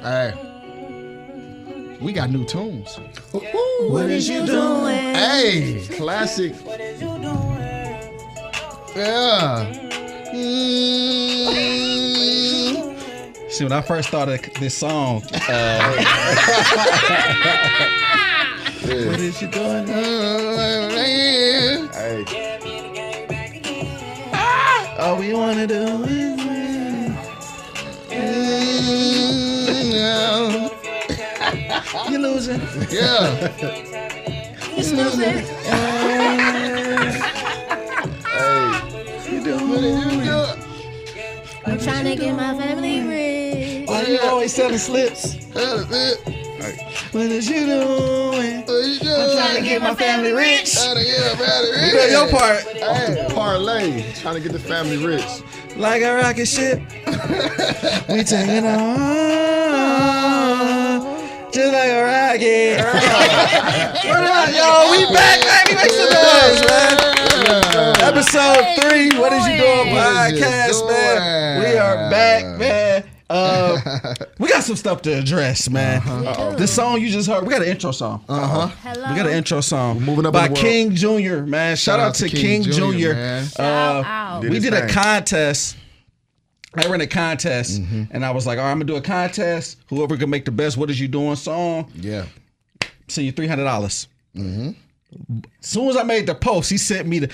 Hey. We got new tunes. What is you doing? Hey, classic. What is you doing? Yeah. See, when I first started this song, what is you doing? Hey. All we wanna do is you're losing. Yeah. He's losing. You doing? What did you do? I'm trying to get my family rich. Why you always selling slips? That's it. What is you doing? What you doing? I'm trying to get my family rich. Trying to get my family rich. You do your part. Hey, parlay. Trying to get the family rich. Like a rocket ship. We taking on. Just like a rocket. What up, y'all? We back, baby. Make some noise, man. Episode 3, What Is You Doing podcast, man. We are back, man. We got some stuff to address, man. This song you just heard, we got an intro song. Hello. We got an intro song. We're moving up by in the world. King Jr., man. Shout out to King Jr. man. Shout out. Did We his did a thing. contest. I ran a contest, and I was like, all right, I'm going to do a contest. Whoever can make the best What Is You Doing song, Yeah. send you $300. As soon as I made the post, he sent me the.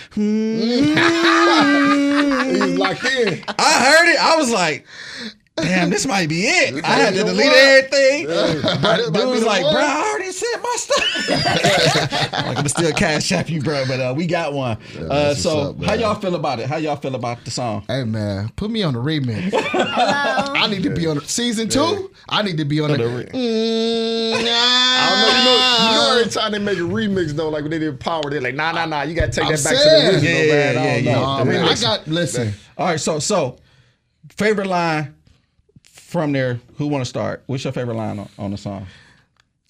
He's locked in. I heard it. I was like, damn, this might be it. I had to delete everything. But dude was like, bro, I already sent my stuff. I'm like, I'm still cash app you, bro. But we got one. that's So what's up, man. how y'all feel about it? How y'all feel about the song? Hey, man, put me on the remix. Hello. I need to be on season 2. I need to be on the. I don't know. You know, every time they make a remix though, like when they did Power, they're like, nah. You gotta take I'm that back saying. to the original, man. I don't know. Nah, man, I got. Listen. All right, so favorite line from there. Who want to start? What's your favorite line on the song?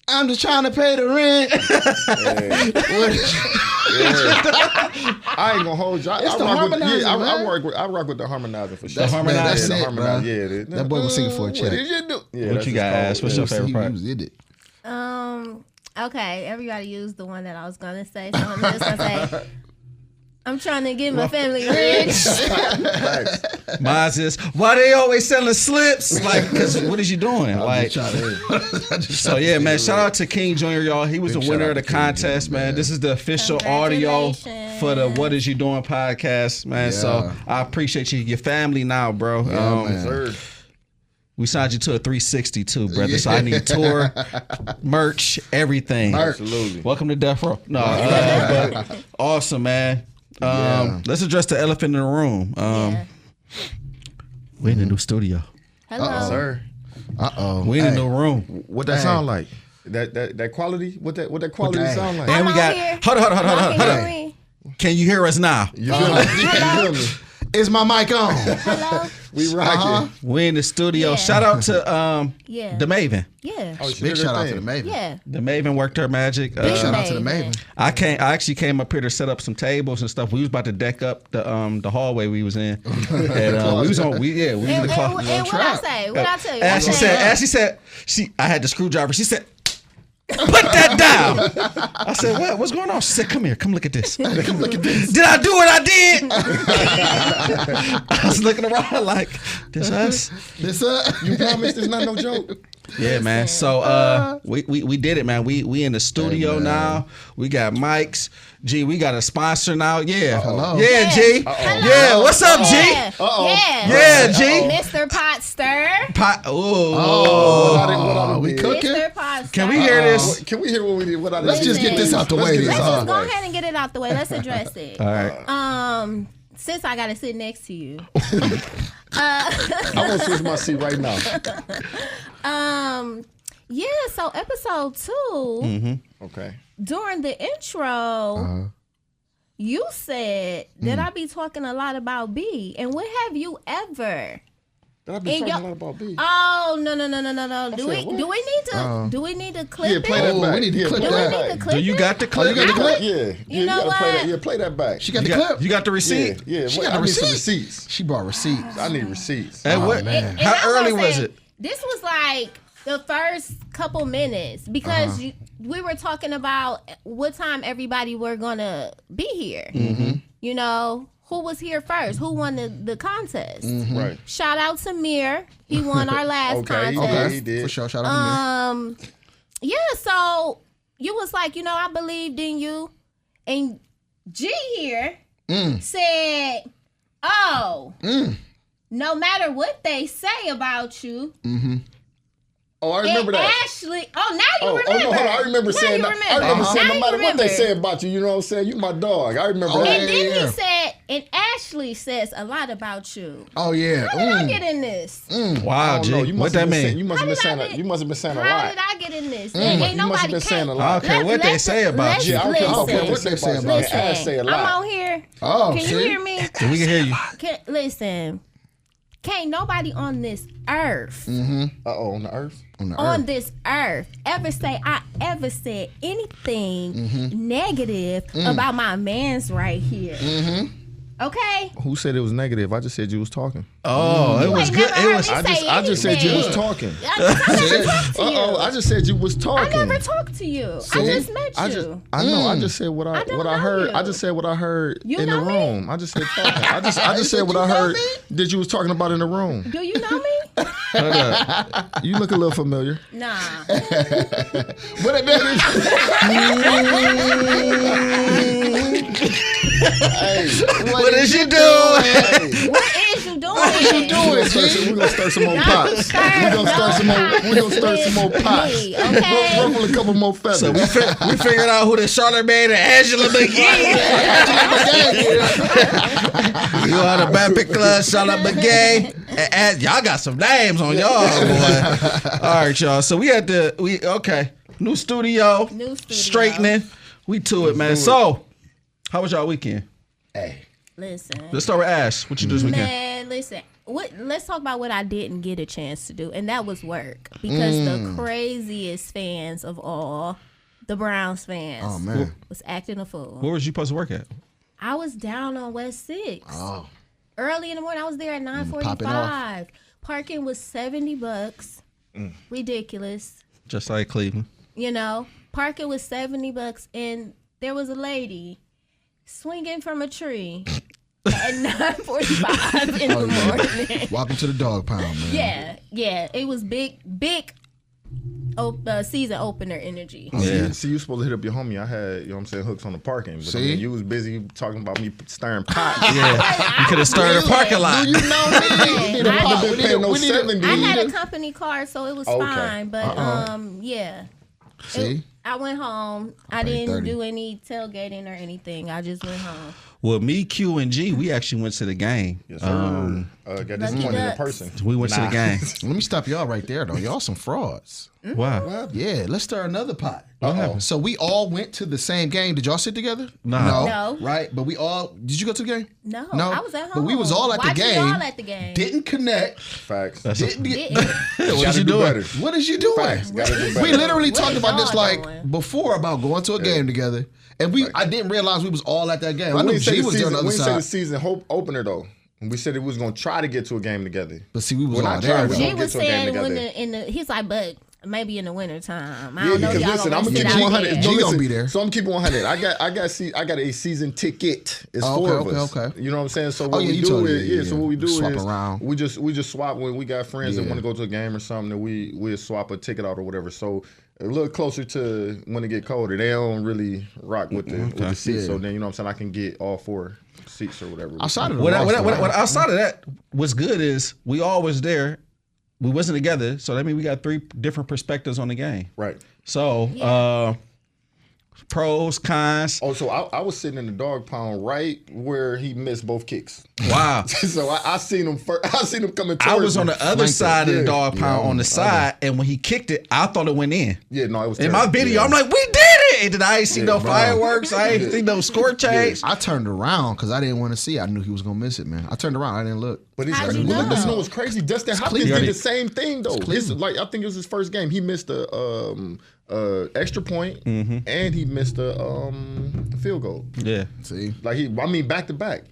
I'm just trying to pay the rent. I ain't gonna hold you. I the rock with, harmonizer, I man. rock with the harmonizer for sure. That's, harmonizer? man, that's Yeah, the it, bro. harmonizer. Yeah, That boy was singing for a check. What did you do? Yeah, What that's you just got, cold. Ash? What's your favorite part? He was in it. Okay, everybody used the one that I was gonna say, so I'm just gonna say, I'm trying to get my family rich. Mine's is why they always selling slips? Like, cause what is you doing? Like, so yeah, man. Shout out to King Jr. Y'all. He was the Big winner shout of out the to King contest, Jr., man. This is the official audio for the What Is You Doing podcast, man. So Yeah. I appreciate you, your family now, bro. man. Sir. We signed you to a 360 too, brother. So I need tour, merch, everything. Absolutely. Welcome to Death Row. No, but awesome, man. Let's address the elephant in the room. We in the new studio. Hello. Sir. We in the new room. What that sound like? That quality? What that quality Hey. sound like? And we got hold on. Hello. Can you hear us now? You feel me? You feel me? Is my mic on? Hello. We rocking. We in the studio. Yeah. Shout out to Yeah. the Maven. Yeah. Oh, she Big did her shout out to thing. the Maven. Yeah. The Maven worked her magic. Big Shout out to the Maven. Maven. I actually came up here to set up some tables and stuff. We was about to deck up the hallway we was in. And we was in the And closet. what I say? What I tell you? As she said, I had the screwdriver. She said, put that down. I said, what? What's going on? She said, come here. Come look at this. Come look at this. Did I do what I did? I was looking around like, this us? This You promise it's not no joke? Yeah, man. So we did it, man. We in the studio now. We got mics. G, we got a sponsor now. Yeah. Hello. Yeah, G. Yeah. What's up, G? Yeah. Yeah, G. Mr. Pot Stir. Oh, we cooking? Mr. Pot Stir. Can we hear this? Can we hear what we did? What I did? Let's just get this out the way. Let's then. just go ahead and get it out the way. Let's address it. All right. Since I gotta sit next to you. I want to switch my seat right now. Yeah, so episode 2, Okay. during the intro, you said that I be talking a lot about B. And when have you ever? I've been In talking your- a lot about B. Oh no. Do said, what? we need to clip Yeah, it? play that Oh, back. we need to Yeah, clip play that. Do we need to clip Do you it? got the clip? you got the clip? Yeah, You you know gotta play what? that. Yeah, play that back. She got You the got, clip. you got the receipt? Yeah. She Wait, got I the need some receipt. receipts. She brought receipts. I need receipts. Hey, what? man. How I'm gonna early was say, it? This was like the first couple minutes because we were talking about what time everybody were gonna be here. You know, who was here first? Who won the contest? Right. Shout out to Mir. He won our last contest. Okay, he did. For sure. Shout out to me. Yeah, so you was like, you know, I believed in you. And G here said, no matter what they say about you. Oh, I remember that. Ashley, now you remember. Oh, no, hold on. I remember saying Now that. you I remember saying Now no you matter what they remember. say about you, you know what I'm saying? You my dog. I remember that. And then he said, and Ashley says a lot about you. Oh yeah. How did I get in this? Wow, G. What that mean? You must have been saying. You must have been saying a How lot. did I get in this? Ain't You must nobody have been saying a can't. lot. I don't care what they say about you. Yeah, I don't care what Listen. they say about you. Ass say a I'm lot. on here. Oh, Can you see? hear me? We can hear you. Listen. Can't nobody on this earth, On the earth. on this earth, ever say I ever said anything negative about my man's right here. Okay? Who said it was negative? I just said you was talking. Oh, it was ain't good. never It heard was. me I just said you was anything. talking. I never talked to you. I just said you was I talking. never talked to you. I just met you. I know. I just said what I don't heard. know I you. just said what I heard You in the know me? room. I just said talking. I just said what I heard that you was talking about in the room. Do you know me? Hold up. You look a little familiar. Nah. What it mean? What is you doing? What is you doing? We're gonna start some more pots. We're gonna start some more pots. Me, okay? Ruffle a couple more feathers. So we figured out who the Charlamagne and Angela McGee. You are the Baptist Club, Charlotte McGee. And y'all got some names on y'all, boy. All right, y'all. So we had new studio, straightening. We to it, man. So, how was y'all weekend? Hey. Listen. Let's start with Ash. What you do this weekend? Man, listen. Let's talk about what I didn't get a chance to do, and that was work. Because the craziest fans of all, the Browns fans, Oh man. was acting a fool. Where was you supposed to work at? I was down on West 6. Oh. Early in the morning, I was there at popping 9:45. Parking was $70. Ridiculous. Just like Cleveland. You know, parking was $70, and there was a lady swinging from a tree at 9:45 in the morning. Welcome to the dog pound, man. Yeah. It was big season opener energy. Yeah. See, you supposed to hit up your homie. I had, you know what I'm saying, hooks on the parking. But I See? mean, you was busy talking about me stirring pots. Yeah. You could have started a parking lot. You know me. We need a I pot. didn't pay no We need a- 70. I had a company car, so it was Okay. fine. But yeah. See? I went home. I didn't 30. do any tailgating or anything. I just went home. Well, me, Q, and G, we actually went to the game. Yes, sir. Got disappointed in Ducks. person. We went to the game. Let me stop y'all right there, though. Y'all some frauds. Wow. Yeah, let's start another pot. What happened? So we all went to the same game. Did y'all sit together? No. Right? But we all, did you go to the game? No, No. I was at home. But we was all at the Watching game. y'all at the game. Didn't connect. Facts. Didn't get, Didn't. What Gotta you do doing? better. what is you doing? Facts. Gotta do better. We literally What talked is about this y'all like doing? before about going to a game together. And I didn't realize we was all at that game. I We knew didn't say G the was there on the season. other We didn't say the side. season hope opener though. We said it was gonna try to get to a game together. But see, we was When all I there. tried, though. we She Don't was get to a game saying together. he's like, but maybe in the wintertime. I Yeah, don't know. because Y'all listen, gonna I'm gonna sit keep out you 100. there. G Listen, gonna be there. So I'm keeping 100. I got a season ticket. It's Oh, four okay, of us. okay. You know what I'm saying? So what yeah, we you do told me, is So what we do swap is around. we just swap when we got friends that Yeah. want to go to a game or something. That we'll swap a ticket out or whatever. So a little closer to when it get colder. They don't really rock with the seats. Yeah. So then you know what I'm saying. I can get all four seats or whatever. Outside of the What roster, outside of that, what's good is we all was there. We wasn't together, so that means we got 3 different perspectives on the game. Right. So, pros, cons. Oh, so I was sitting in the dog pound right where he missed both kicks. Wow. So I seen him first. I seen him coming towards I was on me. the other side of the Yeah. dog pound on the side, and when he kicked it, I thought it went in. Yeah, no, it was In my terrible. video, Yeah. I'm like, we did it! And then I ain't see no bro. fireworks. I ain't see no score change. I turned around because I didn't want to see. I knew he was gonna miss it, man. I turned around. I didn't look. But it's How'd crazy. you know? Listen, what's crazy? Dustin Hopkins Cleveland. did the same thing though. Like I think it was his first game. He missed a extra point and he missed a field goal. Yeah. See, Back to back.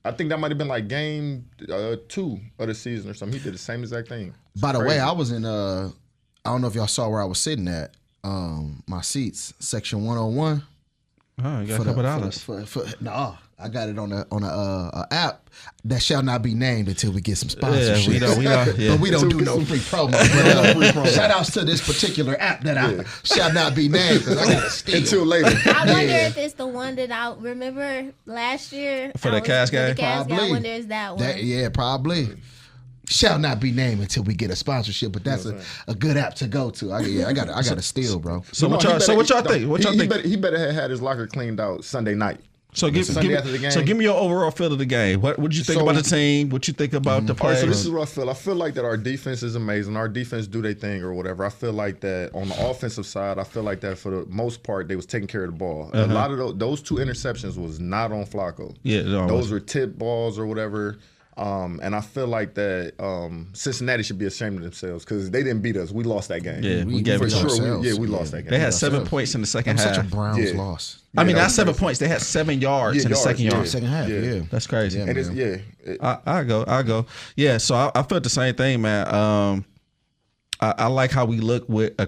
I think that might have been like game 2 of the season or something. He did the same exact thing. It's by the way, crazy. I I don't know if y'all saw where I was sitting at. My seats, section 101. Oh, you got a couple dollars. No, I got it on a app that shall not be named until we get some sponsorship. Yeah, we don't. Yeah. But we don't do no free promo. But, shout outs to this particular app that I shall not be named because I got to steal. Until later. I wonder if it's the one that I remember last year. For the Cast game? Probably. I wonder if it's that one. Probably. Shall not be named until we get a sponsorship, but that's a good app to go to. I got to steal, bro. So what y'all think? What y'all think? He better have had his locker cleaned out Sunday night. So give me your overall feel of the game. What did you think about the team? What you think about the players? So this is what I feel. I feel like that our defense is amazing. Our defense do their thing or whatever. I feel like that on the offensive side, I feel like that for the most part they was taking care of the ball. A lot of those 2 interceptions was not on Flacco. Yeah, those were tip balls or whatever. And I feel like that Cincinnati should be ashamed of themselves because they didn't beat us. We lost that game. Yeah, we gave it ourselves. We lost that game. They had 7 points in the second half. Such a Browns loss. I mean, not 7 points. They had 7 yards in the second half. Second half, yeah. That's crazy. Yeah, and I go. Yeah, so I felt the same thing, man. I like how we look with a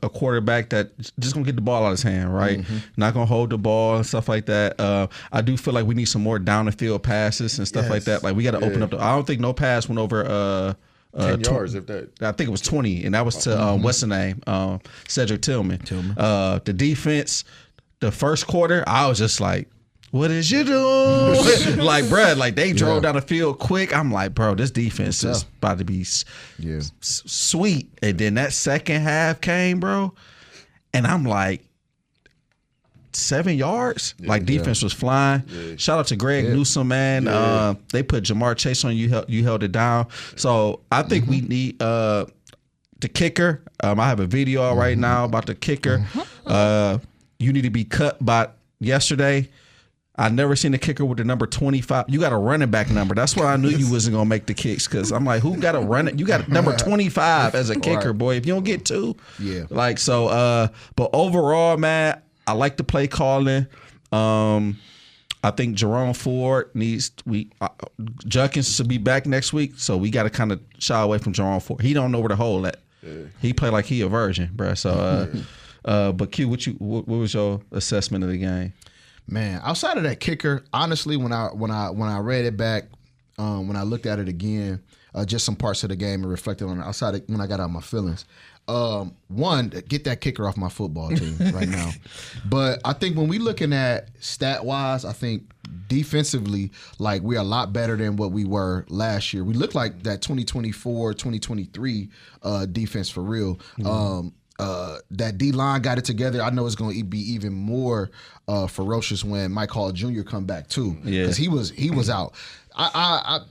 quarterback that just gonna get the ball out of his hand, right? Not gonna hold the ball and stuff like that. I do feel like we need some more down the field passes and stuff like that. Like we got to open up. I don't think no pass went over 10 yards, if that. I think it was 20, and that was to what's the name? Cedric Tillman. The defense, the first quarter, I was just like, what is you doing? Like, bro, like they drove down the field quick. I'm like, bro, this defense is about to be sweet. And then that second half came, bro, and I'm like, 7 yards? Like defense was flying. Shout out to Greg Newsome, man. They put Jamar Chase on you. You held it down. So I think we need the kicker. I have a video out right now about the kicker. You need to be cut by yesterday. I never seen a kicker with the number 25. You got a running back number. That's why I knew you wasn't gonna make the kicks because I'm like, who got a running? You got number 25 as a kicker, boy. If you don't get 2, like so. But overall, man, I like the play calling. I think Jerome Ford Junkins should be back next week, so we got to kind of shy away from Jerome Ford. He don't know where to hold at. He play like he a virgin, bro. So, but Q, what was your assessment of the game? Man, outside of that kicker, honestly, when I read it back, when I looked at it again, just some parts of the game and reflected on it, outside of when I got out my feelings. One, get that kicker off my football team right now. But I think when we looking at stat-wise, I think defensively, like we're a lot better than what we were last year. We look like that 2024, 2023 defense for real. That D-line got it together. I know it's going to be even more ferocious when Mike Hall Jr. come back too, because he was out. I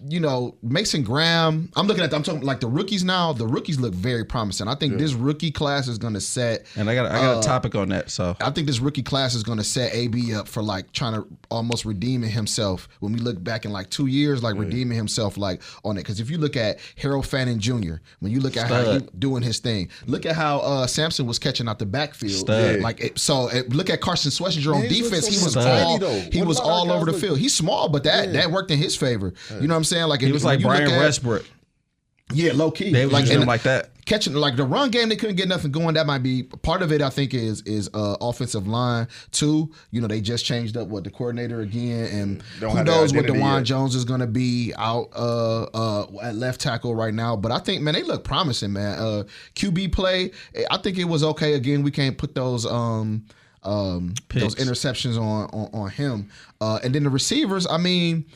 Mason Graham. I'm talking like the rookies now. The rookies look very promising. I think this rookie class is going to set. And I got a topic on that. So I think this rookie class is going to set AB up for like trying to almost redeeming himself when we look back in like 2 years, like redeeming himself like on it. Because if you look at Harold Fannin Jr., when you look at how he doing his thing, look at how Sampson was catching out the backfield. Look at Carson Swessinger on defense. He was all over the field. He's small, but that worked in his favor. You know what I'm saying? Like he was like Brian Westbrook. Yeah, low key. They was using him like that. Catching like the run game, they couldn't get nothing going. That might be part of it. I think is offensive line too. You know, they just changed up the coordinator again, and who knows what DeJuan Jones is going to be out at left tackle right now. But I think, man, they look promising, man. QB play, I think it was okay. Again, we can't put those interceptions on him, and then the receivers. I mean.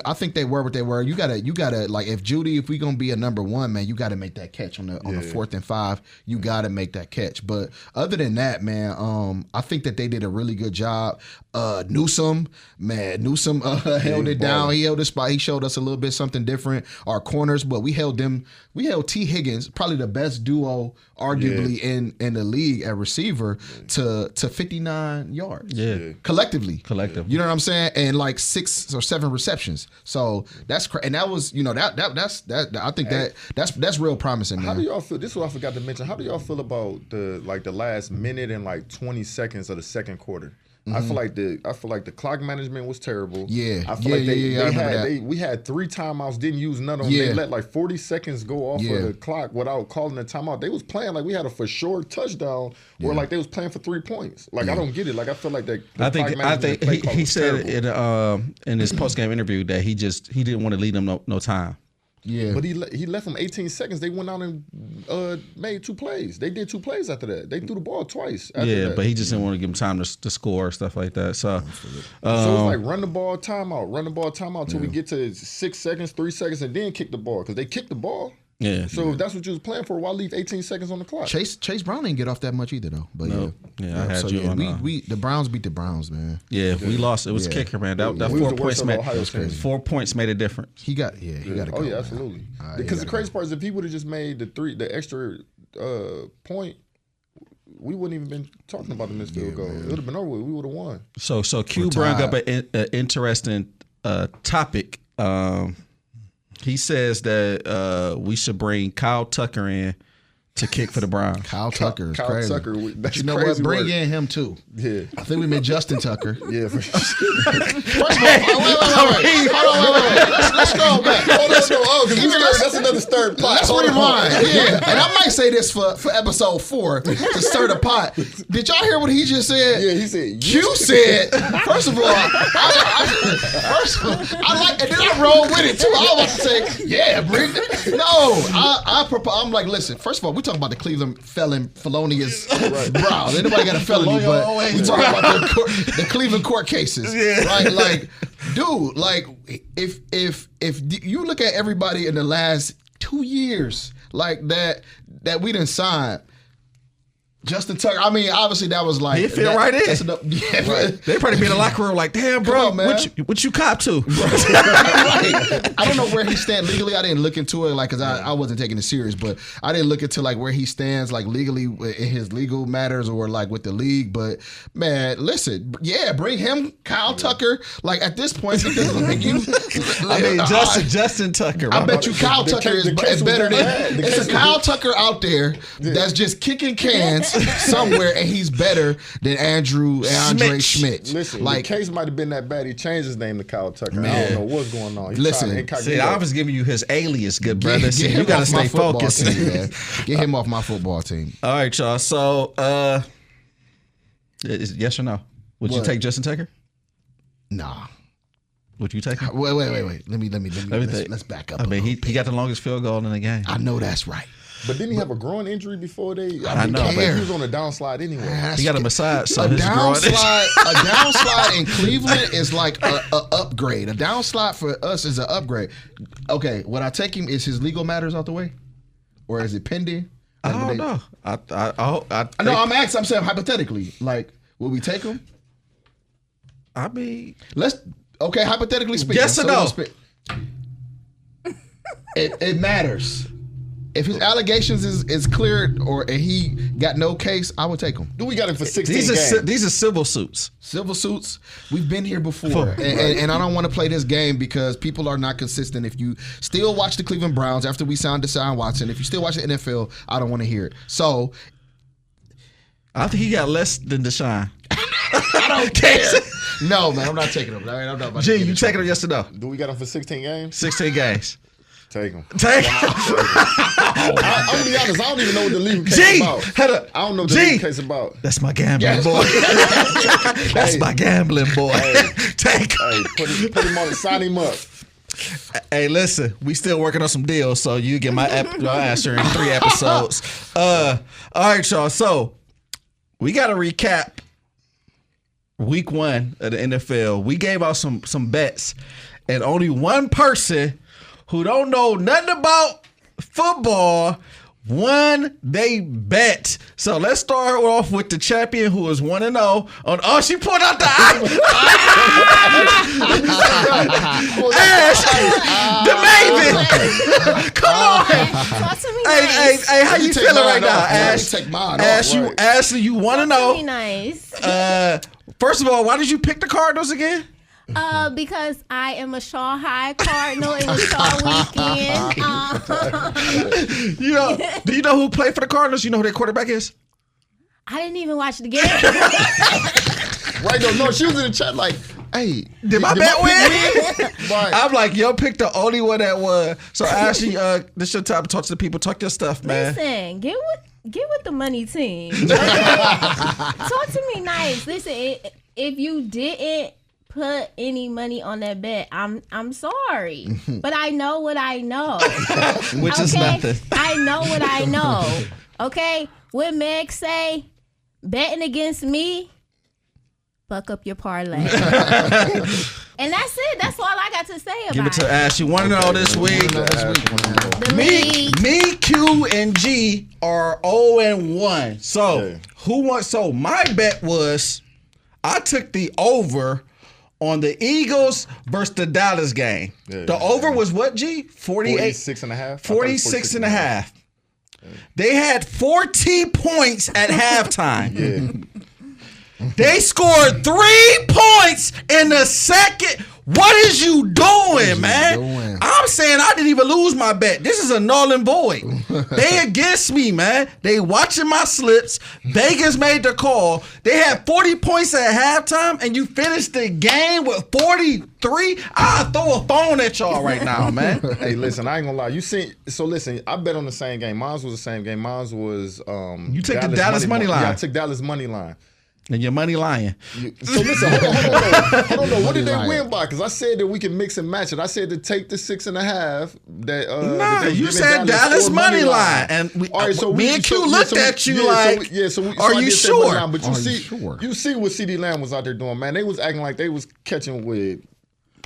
I think they were what they were. You gotta like if we gonna be a number one, man, you gotta make that catch on the 4th and 5. You gotta make that catch. But other than that, man, I think that they did a really good job. Newsome held it down. He held his spot. He showed us a little bit something different. Our corners, but we held them. We held T. Higgins, probably the best duo, arguably in the league at receiver, to 59 yards. Yeah, collectively. You know what I'm saying? And like 6 or 7 receptions. So that's and that was that I think that's real promising, man. How do y'all feel? This is what I forgot to mention. How do y'all feel about the last minute and like 20 seconds of the second quarter? I feel like the clock management was terrible. Yeah. I feel like we had 3 timeouts, didn't use none of them. Yeah. They let like 40 seconds go off of the clock without calling a timeout. They was playing like we had a for sure touchdown, or like they was playing for 3 points. Like I don't get it. Like I feel like that. I think he said in his post game interview that he didn't want to leave them no time. Yeah, but he left them 18 seconds. They went out and made 2 plays. They did 2 plays after that. They threw the ball twice. After that. But he just didn't want to give them time to score stuff like that. So it's like run the ball, timeout till we get to 6 seconds, 3 seconds, and then kick the ball because they kicked the ball. Yeah. So if that's what you was playing for, why leave 18 seconds on the clock? Chase Brown didn't get off that much either though. But I had you on. The Browns beat the Browns, man. Yeah, we lost. It was kicker, man. That 4 points made 4 points made a difference. He got to go. Oh yeah, absolutely. Because the crazy part is if he would have just made the extra point, we wouldn't even been talking about the missed field goal. It would have been over with. We would have won. So Q brought up an interesting topic. He says that we should bring Kyle Tucker in to kick for the Browns. Kyle Tucker is crazy. Tucker, but you know what? Bring in him too. Yeah. I think we meant Justin Tucker. Yeah. For sure. First of all, wait. Let's go back. That's another stirred pot. Let's rewind. Yeah. And I might say this for episode 4 to stir the pot. Did y'all hear what he just said? Yeah, he said. Q said. First of all, I like, and then I rolled with it too. I was about to say, yeah, bring it. No, I'm like, listen. First of all, we talking about the Cleveland felonious Browns. Ain't nobody got a felony, but we talking about the Cleveland court cases, right? Like, dude, like if you look at everybody in the last 2 years, like that we didn't sign. Justin Tucker. I mean, obviously that was like he fit right in. They probably be in the locker room like, damn, bro, on, what you cop to? I don't know where he stands legally. I didn't look into it, like, cause I wasn't taking it serious, but I didn't look into like where he stands, like legally in his legal matters or like with the league. But man, listen, bring him, Kyle Tucker. Like at this point, Justin Tucker. Bro. I bet you Kyle Tucker is better than. It's a Kyle Tucker out there that's just kicking cans somewhere, and he's better than Andre Schmidt. Listen, like, the case might have been that bad. He changed his name to Kyle Tucker. Man. I don't know what's going on. I was giving you his alias, good brother. You got to stay focused. Get him off my football team. All right, y'all. So, yes or no? Would you take Justin Tucker? Nah. Would you take him? Wait. Let me let's back up. I mean, he got the longest field goal in the game. I know that's right. But didn't he have a groin injury before they? I know, but he was on a downslide anyway. He got a massage. So a downslide in Cleveland is like a upgrade. A downslide for us is an upgrade. Okay, would I take him? Is his legal matters out the way, or is it pending? I don't know. No, I'm asking. I'm saying hypothetically. Like, will we take him? I mean, hypothetically speaking. Yes or no? It matters. If his allegations is cleared and he got no case, I would take him. We got him for 16 games. These are civil suits. Civil suits. We've been here before. And I don't want to play this game because people are not consistent. If you still watch the Cleveland Browns after we signed Deshaun Watson, if you still watch the NFL, I don't want to hear it. So I think he got less than Deshaun. I don't care. No, man, I'm not taking him. I'm not about G, you taking him yes or no? Do we got him for 16 games? 16 games. Take him. Take him. I'm gonna be honest. I don't even know what the legal case is about. I don't know what the legal case about. That's my gambling boy. That's my gambling boy. Take him. Put him on. Sign him up. Hey, listen, we still working on some deals, so you get my answer in 3 episodes. All right, y'all. So we got to recap week 1 of the NFL. We gave out some bets, and only one person who don't know nothing about football won they bet. So let's start off with the champion who is 1-0 on. Oh, she pulled out the Ash, the Maven. Come on. Hey, how you feeling right now, Ash? Ashley, you 1-0. Nice. First of all, why did you pick the Cardinals again? Because I am a Shaw High Cardinal. It was Shaw weekend. Do you know who played for the Cardinals? You know who their quarterback is? I didn't even watch the game. Right though. No, she was in the chat like, hey, did my bet win? Right. I'm like, yo, pick the only one that won. So Ashley, this your time to talk to the people. Talk your stuff, man. Listen, get with the money team. Talk to me nice. Listen, if you didn't put any money on that bet, I'm sorry, but I know what I know, which is nothing. I know what I know. Okay, what Meg say? Betting against me, fuck up your parlay. And that's it. That's all I got to say about it. Give it to Ash. You want to know this week? Me, Q, and G are 0-1. So who wants? So my bet was, I took the over on the Eagles versus the Dallas game. The over was what, G? 46 and a half. 46 and a half. They had 14 points at halftime. They scored 3 points in the second. What is you doing, man? I'm saying I didn't even lose my bet. This is a null and void. They against me, man. They watching my slips. Vegas made the call. They had 40 points at halftime, and you finished the game with 43. I'll throw a phone at y'all right now, man. Hey, listen, I ain't gonna lie. Listen, I bet on the same game. Mine was the same game. Mine was you took the Dallas money line. Yeah, I took Dallas money line. And your money lying. So listen, hold on. What did they win by? Because I said that we can mix and match it. I said to take the 6.5. That you said Dallas money line, and all right, so me and Q looked at you like, are you sure? Line, but you see what CD Lamb was out there doing, man. They was acting like they was catching with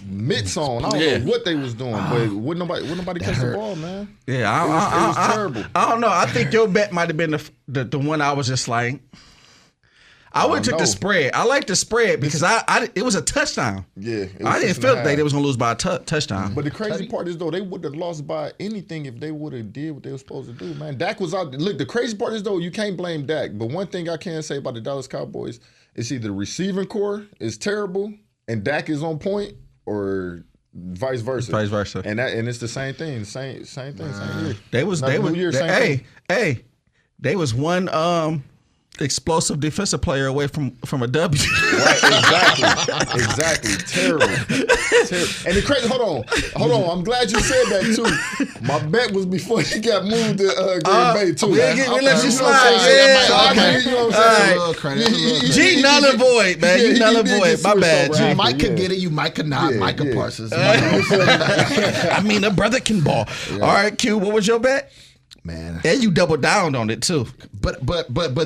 mitts on. I don't know what they was doing, but wouldn't nobody catch the ball, man. Yeah, it was terrible. I don't know. I think your bet might have been the one I was just like. I would have took the spread. I like the spread because it was a touchdown. Yeah. I didn't feel like they was going to lose by a touchdown. But the crazy part is, though, they would have lost by anything if they would have did what they were supposed to do, man. Dak was out. Look, the crazy part is, though, you can't blame Dak. But one thing I can say about the Dallas Cowboys is either the receiving core is terrible and Dak is on point, or vice versa. Vice versa. And it's the same thing. Same thing. Same year. They was one explosive defensive player away from a W. Right, exactly. Terrible. And the crazy, hold on. I'm glad you said that too. My bet was before he got moved to Green Bay too. We let you slide. You know what I'm saying? G null and void, man. You null and void. My bad, G. You might could get it. You might could not. Micah Parsons. I mean, a brother can ball. All right, Q. What was your bet? Man, and you doubled down on it too. But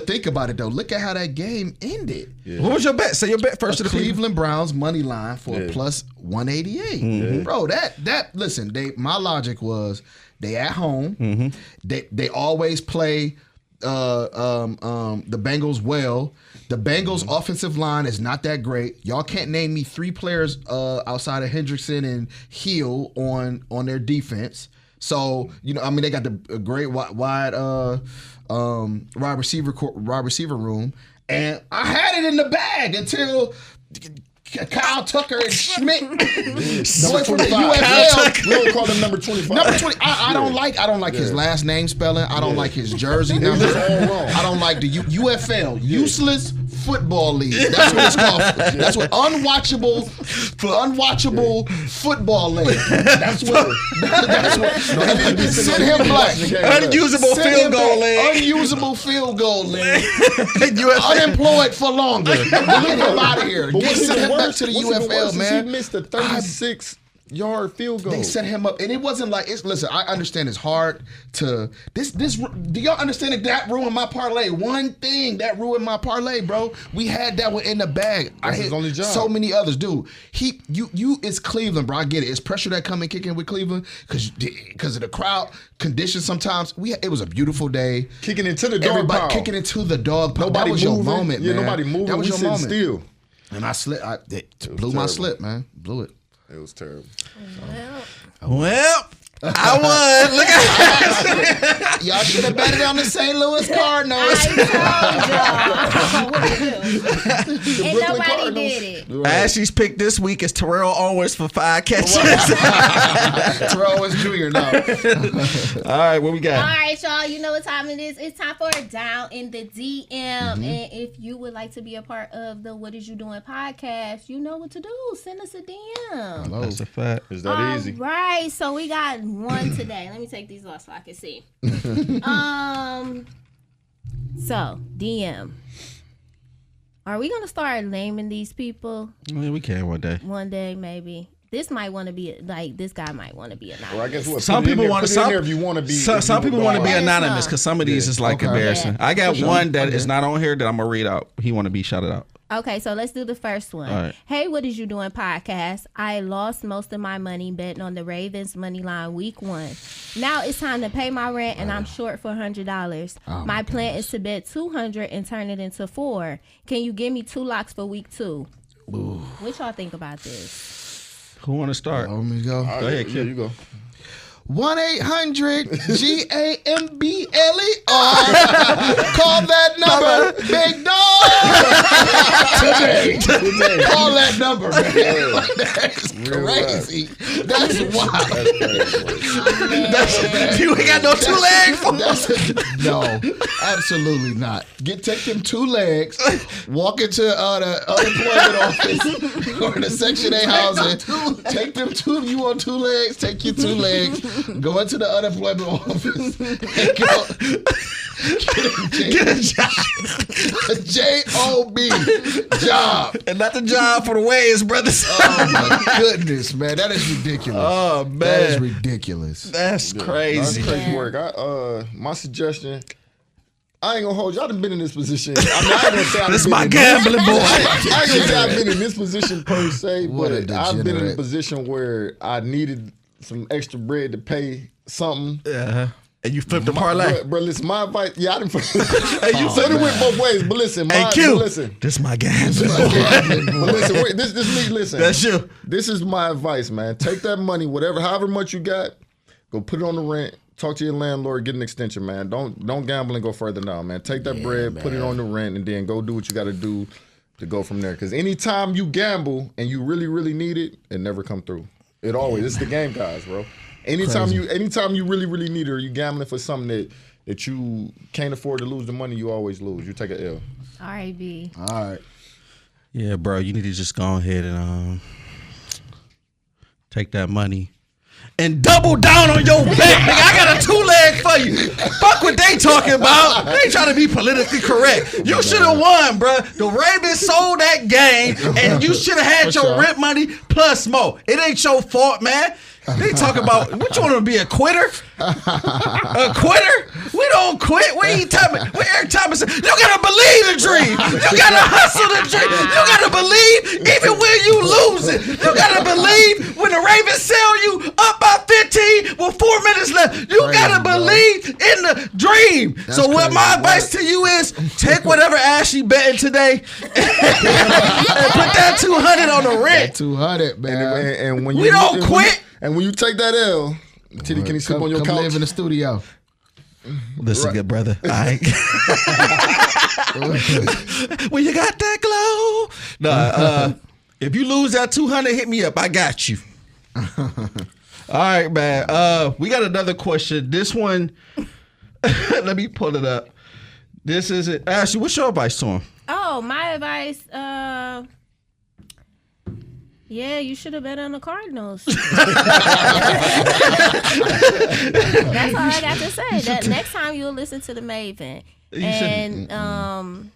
think about it though. Look at how that game ended. Yeah. What was your bet? Say your bet first. To the Cleveland Browns money line for a plus 188. Mm-hmm. Bro, that listen. My logic was they at home. Mm-hmm. They always play the Bengals well. The Bengals offensive line is not that great. Y'all can't name me 3 players outside of Hendrickson and Hill on their defense. So, they got the great wide wide receiver room, and I had it in the bag until Kyle Tucker and Schmidt, boy from the UFL. We don't call him number 25. Number 20. I don't like his last name spelling. I don't like his jersey number. I don't like the UFL, useless football league. That's what it's called. That's what unwatchable football league. That's what. Send him black. Unusable field goal league. Unusable field goal league. Unemployed for longer. Leave him out of here. Send him back to the UFL, man. He missed a 36-yard field goal. They set him up, and it wasn't like listen. I understand it's hard to this. Do y'all understand that ruined my parlay? One thing that ruined my parlay, bro. We had that one in the bag. That's his only job. So many others, dude. It's Cleveland, bro. I get it. It's pressure that come and kick in with Cleveland because of the crowd conditions. Sometimes it was a beautiful day. Kicking into the dog pound. Kicking into the dog pound. Nobody that was moving. Your moment, man. Nobody moving. That was your moment. Still. And I blew my slip, man. Blew it. It was terrible. Well, I won. Look at Y'all should have betted on the St. Louis Cardinals. I told y'all. What to do. And Brooklyn nobody Cardinals. did it. Ashley's pick this week is Terrell Owens for 5 catches. Terrell Owens Jr. No. All right, what we All got? right, y'all. You know what time it is. It's time for a Down in the DM. And if you would like to be a part of the What Is You Doing podcast, you know what to do. Send us a DM. That's a fact. Is that easy? All right. So we got one today. Let me take these off so I can see. So, DM. Are we going to start naming these people Yeah, we can one day. one day, maybe? This might want to be, this guy might want to be anonymous. Well, I guess what? Some people want to. if you want to be. Some people want to be Let us anonymous know. because some of these is like Okay. embarrassing. Yeah. I got For sure. one that is Okay. not on here that I'm gonna read out. He want to be shouted out. Okay, so let's do the first one. All right. Hey, What Is You Doing podcast? I lost most of my money betting on the Ravens money line week 1. Now it's time to pay my rent and I'm short for $100. My plan is to bet $200 and turn it into 4. Can you give me 2 locks for week 2? What y'all think about this? Who want to start? Let me go. Go ahead, Yeah, kid. you go. 1-800-GAMBLER. Call that number, big dog. Today. Call that number, man. That's crazy. That's wild. You ain't got no 2 legs for No, absolutely not. Take them 2 legs, walk into the unemployment office or the Section 8 housing. Take them 2. You want 2 legs? Take your 2 legs. Go into the unemployment office and go get a job. a J-O-B job. And not the job for the ways, brothers. Oh my goodness, man, that is ridiculous. Oh, man. that is ridiculous. That's That's crazy. crazy work. My suggestion. I ain't gonna hold you. I done been in this position. I mean, I ain't gonna say I've This been my in gambling boy. I ain't gonna say I've been in this position per se, What a but I've been in a degenerate. position where I needed some extra bread to pay something. And you flipped the parlay. Bro, listen, my advice. Yeah, I didn't. Hey, you So it went both ways. But listen, Hey, but Q. listen. This my gambling boy. But listen, wait, this me. Listen, That's you. This is my advice, man. Take that money, however much you got, go put it on the rent. Talk to your landlord, get an extension, man. Don't gamble and go further now, man. Take that bread, put it on the rent, and then go do what you got to do to go from there. Because anytime you gamble and you really, really need it, it never come through. It always. It's the game, guys, bro. Anytime you really, really need it, or you gambling for something that you can't afford to lose the money, you always lose. You take an L. All right, B. All right. Yeah, bro, you need to just go ahead and take that money and double down on your bet. Nigga, I got a 2-leg for you. Fuck what they talking about. They ain't trying to be politically correct. You should have won, bro. The Ravens sold that game, and you should have had your rent money plus more. It ain't your fault, man. They talk about, what you want to be, a quitter? A quitter? We don't quit. Every time it's, you gotta believe the dream. You gotta hustle the dream. You gotta believe even when you lose it. You gotta believe when the Ravens sell you up by 15 with 4 minutes left. You gotta believe in the dream. So what my advice to you is, take whatever Ashley betting today and put that 200 on the rent. 200, man. And when We you don't quit. And when you take that L, Titty, can you sleep on your come couch? live in the studio. Listen, good brother. When you got that glow. Nah, if you lose that 200, hit me up. I got you. All right, man. We got another question. This one, let me pull it up. This is it. Ashley, what's your advice to him? Oh, my advice, yeah, you should have bet on the Cardinals. That's all I got to say. That next time you'll listen to the Maven. And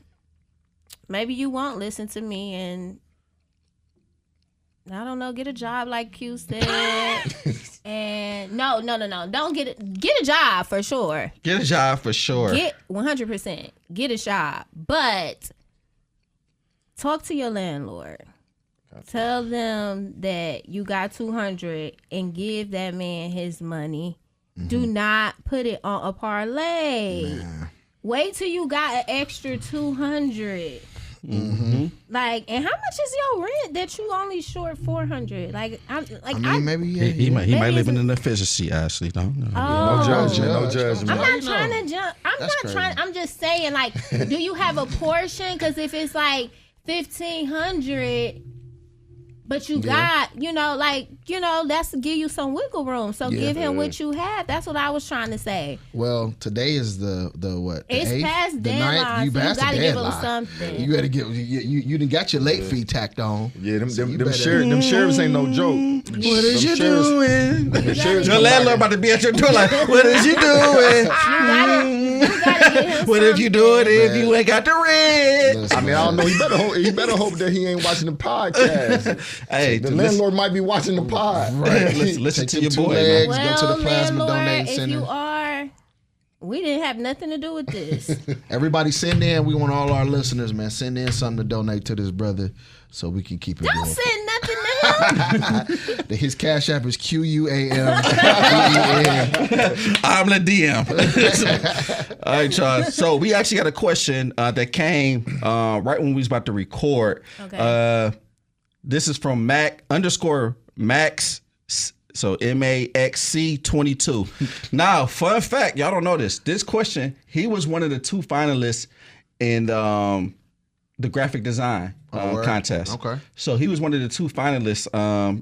maybe you won't listen to me and I don't know, get a job like Q said. And no. Don't get a job for sure. Get a job for sure. Get 100%. Get a job. But talk to your landlord. Tell them that you got 200 and give that man his money. Mm-hmm. Do not put it on a parlay. Nah. Wait till you got an extra 200. Mm-hmm. Like, and how much is your rent that you only short $400? Like, maybe he might living in efficiency. Ashley, no. No judgment. I'm not trying to jump. I'm just saying, like, do you have a portion? Because if it's like $1,500, but you got, that's to give you some wiggle room. So give him what you have. That's what I was trying to say. Well, today is the what? The it's 8th, past the deadline. 9th. You So you gotta give him something. You gotta give. You done got your late fee tacked on. Yeah, them sheriffs ain't no joke. What is you doing? The sheriffs Your landlord about to be at your door like, what is you doing? You gotta get him What if you do it if you ain't got the rent? Listen, I mean, I don't know. He better hope that he ain't watching the podcast. Hey, The landlord might be watching the pod. Right. Listen to Take your them 2 boy, legs, man. go to the plasma landlord, donating if center. you are, we didn't have nothing to do with this. Everybody send in. We want all our listeners, man. Send in something to donate to this brother so we can keep it Don't going. send nothing to him. His cash app is QUAM. I'm the DM. All right, y'all. So we actually got a question that came right when we was about to record. Okay. This is from Max. So MAXC 22. Now, fun fact, y'all don't know this. This question, he was one of the 2 finalists in the graphic design contest. Okay. So he was one of the 2 finalists,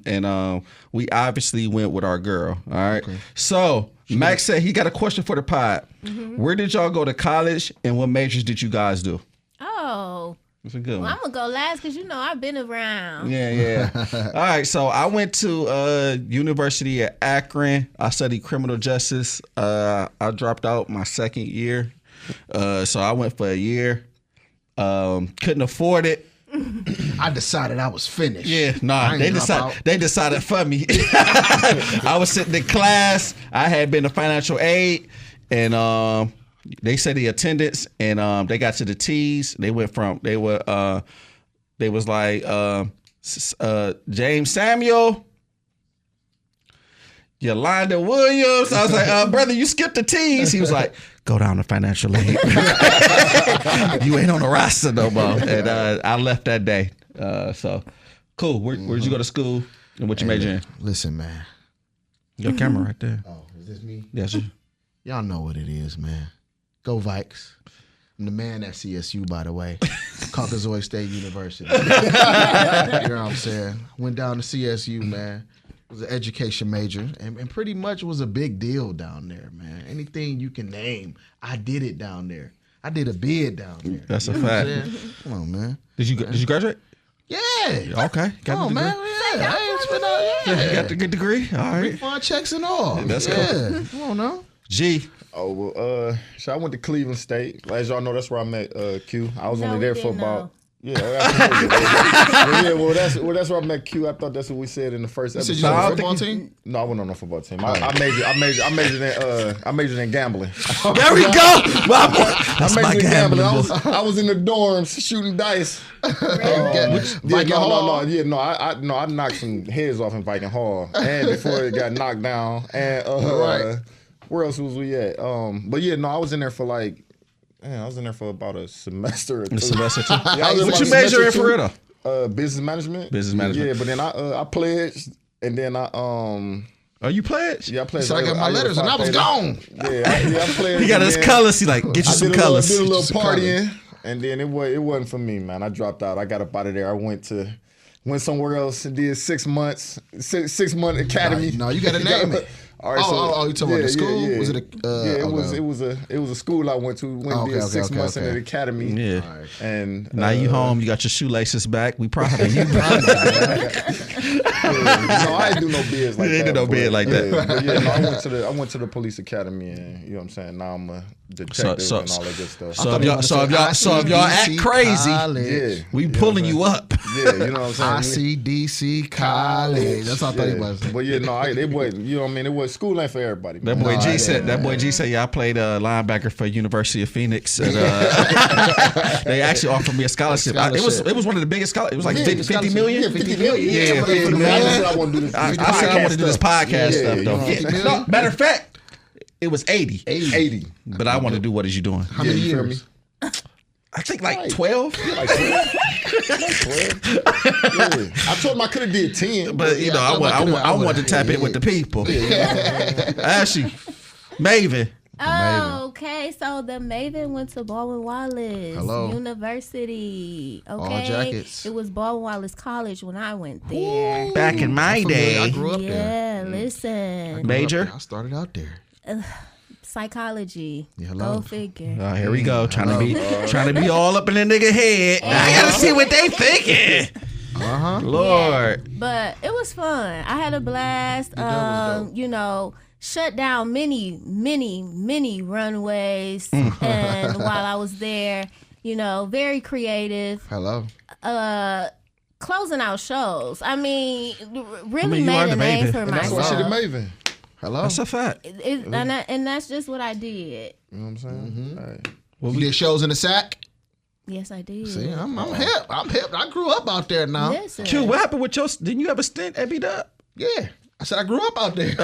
and we obviously went with our girl. All right. Okay. So Max said he got a question for the pod. Mm-hmm. Where did y'all go to college, and what majors did you guys do? Oh. That's a good one. Well, I'm going to go last because, I've been around. Yeah. All right, so I went to University at Akron. I studied criminal justice. I dropped out my 2nd year. So I went for a year. Couldn't afford it. I decided I was finished. Yeah, they decided for me. I was sitting in class. I had been a financial aid, and they said the attendance, and they got to the T's. They was like James Samuel, Yolanda Williams. I was like, brother, you skipped the T's. He was like, go down to financial aid. You ain't on the roster no more. And I left that day. So cool. Where'd you go to school, and what you major in? Listen, man. Your camera right there. Oh, is this me? Yes, sir. Y'all know what it is, man. Go Vikes. I'm the man at CSU, by the way. Caucasoid State University. You know what I'm saying? Went down to CSU, man. Was an education major, and pretty much was a big deal down there, man. Anything you can name, I did it down there. I did a bid down there. That's a fact. Come on, man. Did you graduate? Yeah. Okay. Come on, man. Yeah. I ain't spent out. You got the good degree. All right. Refund checks and all. That's cool. Come on now. G. Oh, well, so I went to Cleveland State. As y'all know, that's where I met Q. I was only there for about... Yeah, that's where I met Q. I thought that's what we said in the first episode. You said you on a football team? No, I wasn't on a football team. I majored in gambling. There we go. That's my gambling. I was in the dorms shooting dice. Viking Hall? I knocked some heads off in Viking Hall, and before it got knocked down. And where else was we at? But yeah, no, I was in there for like. Man, I was in there for about a semester or 2. Yeah, what you major in for real though? Business management. Yeah, but then I pledged, and then I Oh, you pledged? Yeah, I pledged. So I got my letters and I was gone. I pledged. He got his colors. He like, get you some colors. I did a little partying, and then it wasn't for me, man. I dropped out. I got up out of there. I went somewhere else and did 6 months, 6 month academy. No, you got to name it. All right, you talking about the school? Yeah. Was it it was a school I went to. Did 6 months in the academy. Yeah. Right. And now you home. You got your shoelaces back. We proud of you. No, I ain't do no bids like that. You ain't do no bid like that. But yeah, no, I went to the police academy, and you know what I'm saying. Now I'm a detective and all that good stuff. So if y'all act crazy, college. we pulling you up. Yeah, you know what I'm saying. ICDC College. That's what I thought he was. But yeah, no, it wasn't. You know what I mean. It was school ain't for everybody. That boy G said, yeah, I played linebacker for University of Phoenix. And, they actually offered me a scholarship. It was one of the biggest scholarships. It was like 50 million. Yeah, 50 million. Yeah, 50 million. I said I want to do this. I said I want to do this podcast stuff though. Yeah. No, matter of fact, it was 80. 80. But I want to do What Is You Doing? How many years? I think like 12. Like 12. Yeah. I told him I could have did 10. But you know, I want to tap in with the people. Ashley, Maven. Oh, okay. So the Maven went to Baldwin-Wallace University. Okay. All jackets. It was Baldwin-Wallace College when I went there. Back in my day. I grew up there. Yeah, listen. Major. I started out there. Psychology. Yeah, hello. Go figure. Oh, here we go. Trying to be all up in the nigga head. I gotta see what they thinking. Lord. Yeah, but it was fun. I had a blast. You know, shut down many runways. And while I was there, you know, very creative. Hello. Closing out shows. I mean, really made a name for and that's myself. why she the Maven. Hello. That's a fact. And that's just what I did. You know what I'm saying? You did shows in the sack? Yes, I did. See, I'm hip. I'm hip. I grew up out there now. Listen. Q, what happened with your? Didn't you have a stint at B-Dub? Yeah. I said I grew up out there.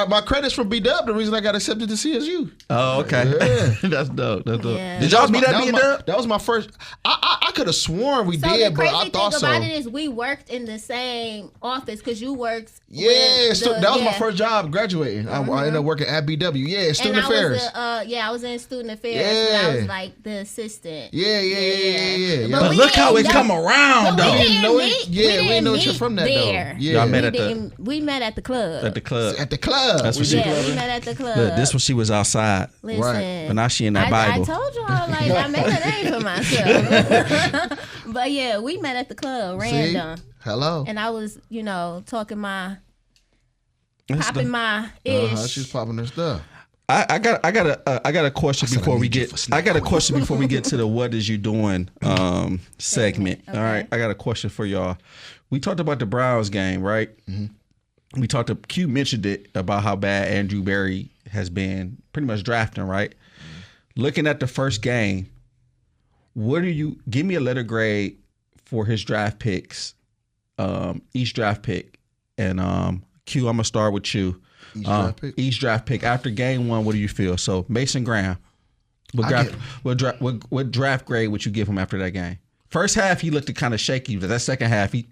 My credits from B-Dub, the reason I got accepted to CSU. Oh, okay. Yeah. That's dope. That's dope. Yeah. Did y'all meet at B-Dub? That was my first. I could have sworn we So did, the but crazy I thought thing so. about it is we worked in the same office because you worked. Yeah, with that was my first job graduating. I ended up working at BW. Yeah, student affairs. I was in student affairs. Yeah. And I was like the assistant. Yeah. But look how it come around, though. We didn't know meet. it. Yeah, we didn't know each other meet from that, there. though. Yeah. Y'all met We met at the club. at the club. At the club. That's what she. we met at the club. Look, this when she was outside. Listen, Right. But now she in that I Bible. told y'all, like, I made a name for myself. But yeah, we met at the club, random. Hello. And I was, you know, popping my ish. She's popping her stuff. I got a question before we get to the what is you doing segment. Okay. All right, I got a question for y'all. We talked about the Browns game, right? Mm-hmm. We talked. Q mentioned it about how bad Andrew Berry has been, pretty much drafting, right? Mm-hmm. Looking at the first game, give me a letter grade for his draft picks, each draft pick, and Q, I'm gonna start with you. Each draft pick after game one. What do you feel? So Mason Graham, what draft grade would you give him after that game? First half he looked kind of shaky, but that second half he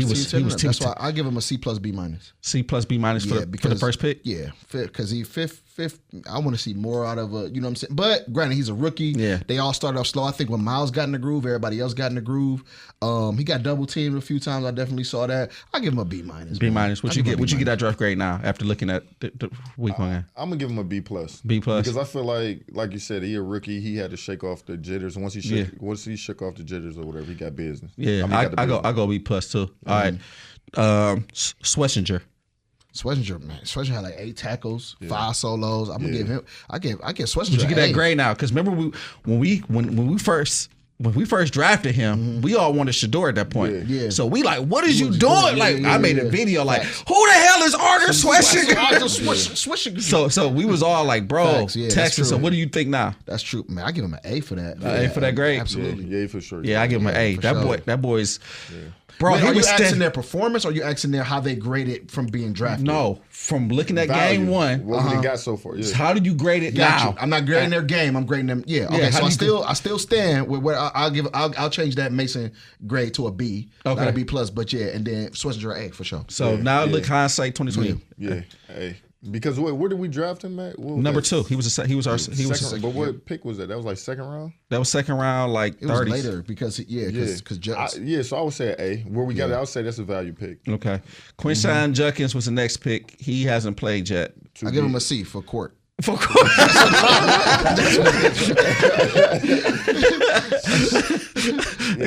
was That's why I give him a C plus B minus. C plus B minus for the first pick. Yeah, because he fifth. I want to see more out of you know what I'm saying. But granted, he's a rookie. Yeah, they all started off slow. I think when Miles got in the groove, everybody else got in the groove. He got double teamed a few times. I definitely saw that. I give him a B minus. B minus. What you get? What you get that draft grade now after looking at the week one game? I'm gonna give him a B plus. B plus because I feel like you said, he a rookie. He had to shake off the jitters. And once he shook off the jitters or whatever, he got business. Yeah, I go B plus too. All right, Swessinger. Swessinger, man. Swessinger had like 8 tackles, 5 solos. I'm gonna give him. I give Swessinger. Would you get that grade now? Because remember when we first drafted him, we all wanted Shador at that point. Yeah. So we like, what is you doing? I made a video like, who the hell is Arthur Swessinger? So we was all like, bro, Texas. So what do you think now? That's true, man. I give him an A for that. A for that grade? Absolutely. Yeah, for sure. Yeah, I give him an A. That boy's. Yeah. Bro, are you asking their performance, or are you asking their how they graded from being drafted? No, from looking at game one. What they got so far? Yeah. How did you grade it now? I'm not grading their game. I'm grading them. Yeah. Okay. So I still stand with where I'll change that Mason grade to a B. Okay. Not a B plus, but yeah, and then Swessinger A for sure. So now look hindsight 2020. Yeah. Hey. Because where did we draft him at? Number 2. He was our second. But what pick was that? That was like second round. That was second round, like 30s. It was later because so I would say A. Where we got it, I would say that's a value pick. Okay, Quinshawn Judkins was the next pick. He hasn't played yet. I give him a C for court. For court.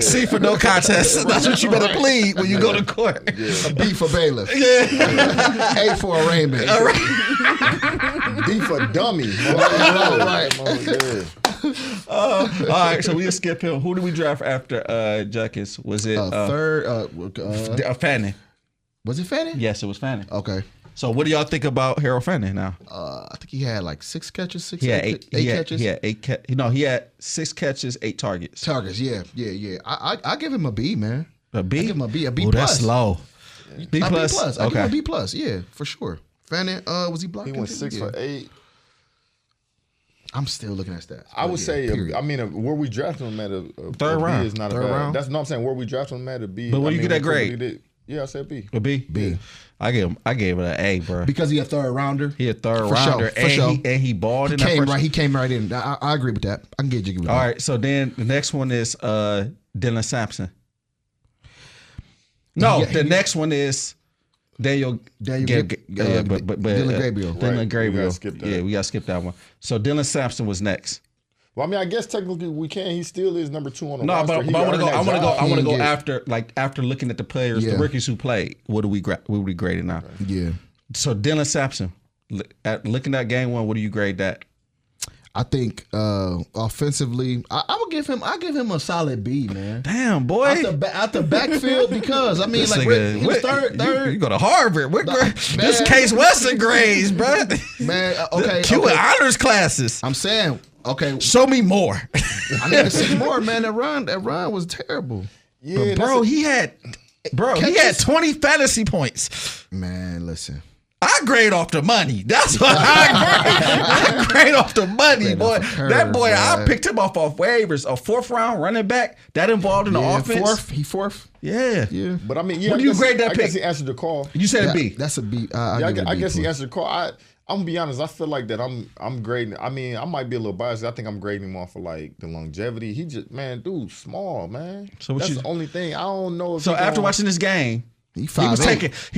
C for no contest. That's what you better plead when you go to court. Yeah. A B for bailiff. A for arraignment. D for dummy. All right, so we'll skip him. Who did we draft after Judkins? Was it third? Fanning. Was it Fanning? Yes, it was Fanning. Okay. So what do y'all think about Harold Fanning now? I think he had like 6 catches, He had 8 catches. He had 6 catches, 8 targets. Yeah. I give him a B, man. A B? I give him a B. A B plus. That's low. B plus. B plus. I give him a B plus. Yeah, for sure. Fanning, was he blocking? He went 6 for 8. I'm still looking at stats. I would say, period. I mean, where we drafted him at a Third round. B is not Third a bad. round? That's no, I'm saying where we drafted him at a B. But what I do you mean, get that what grade? he did- Yeah, I said B. A B. B. I gave it an A, bro. Because he a third rounder. He a third For sure, rounder, for sure. and he balled He in that came first. right. He came right in. I agree with that. I can get jiggy with All that. right, so then the next one is Dylan Sampson. No, Yeah, the next one is Dylan Gabriel. Dylan Gabriel. We gotta skip that. Yeah, we gotta skip that one. So Dylan Sampson was next. Well, I mean, I guess technically we can. He still is number 2 on the No, roster. but He I want to earned go. that I want to go. job. I want to He go didn't after looking at the players, Yeah. the rookies who played. What would we grade it now? Yeah. So Dylan Sampson, looking at game 1, what do you grade that? I think offensively, I would give him. I give him a solid B, man. Damn, boy. Out the backfield because I mean, This like nigga, he was what- third. You go to Harvard. What grade? man. This Case Western grades, bro. Man, okay. Q okay. honors classes. I'm saying, okay. Show me more. I need to see more, man. That run was terrible. Yeah, Bro, he had 20 fantasy points. Man, listen. I grade off the money. That's what I grade off the money, Grade boy. off the curve, That boy, I man. picked him off waivers. A 4th round running back that involved in the Yeah, offense. fourth. Yeah. Yeah. But I mean, yeah. What do I you guess- grade that I guess pick? he answered the call. You said a B. That's a B. I guess he answered the call. I'm gonna be honest. I feel like that I'm grading. I mean, I might be a little biased. I think I'm grading him off for like the longevity. He just dude, small man. So what that's you- the only thing. I don't know if So he after gonna- watching this game, He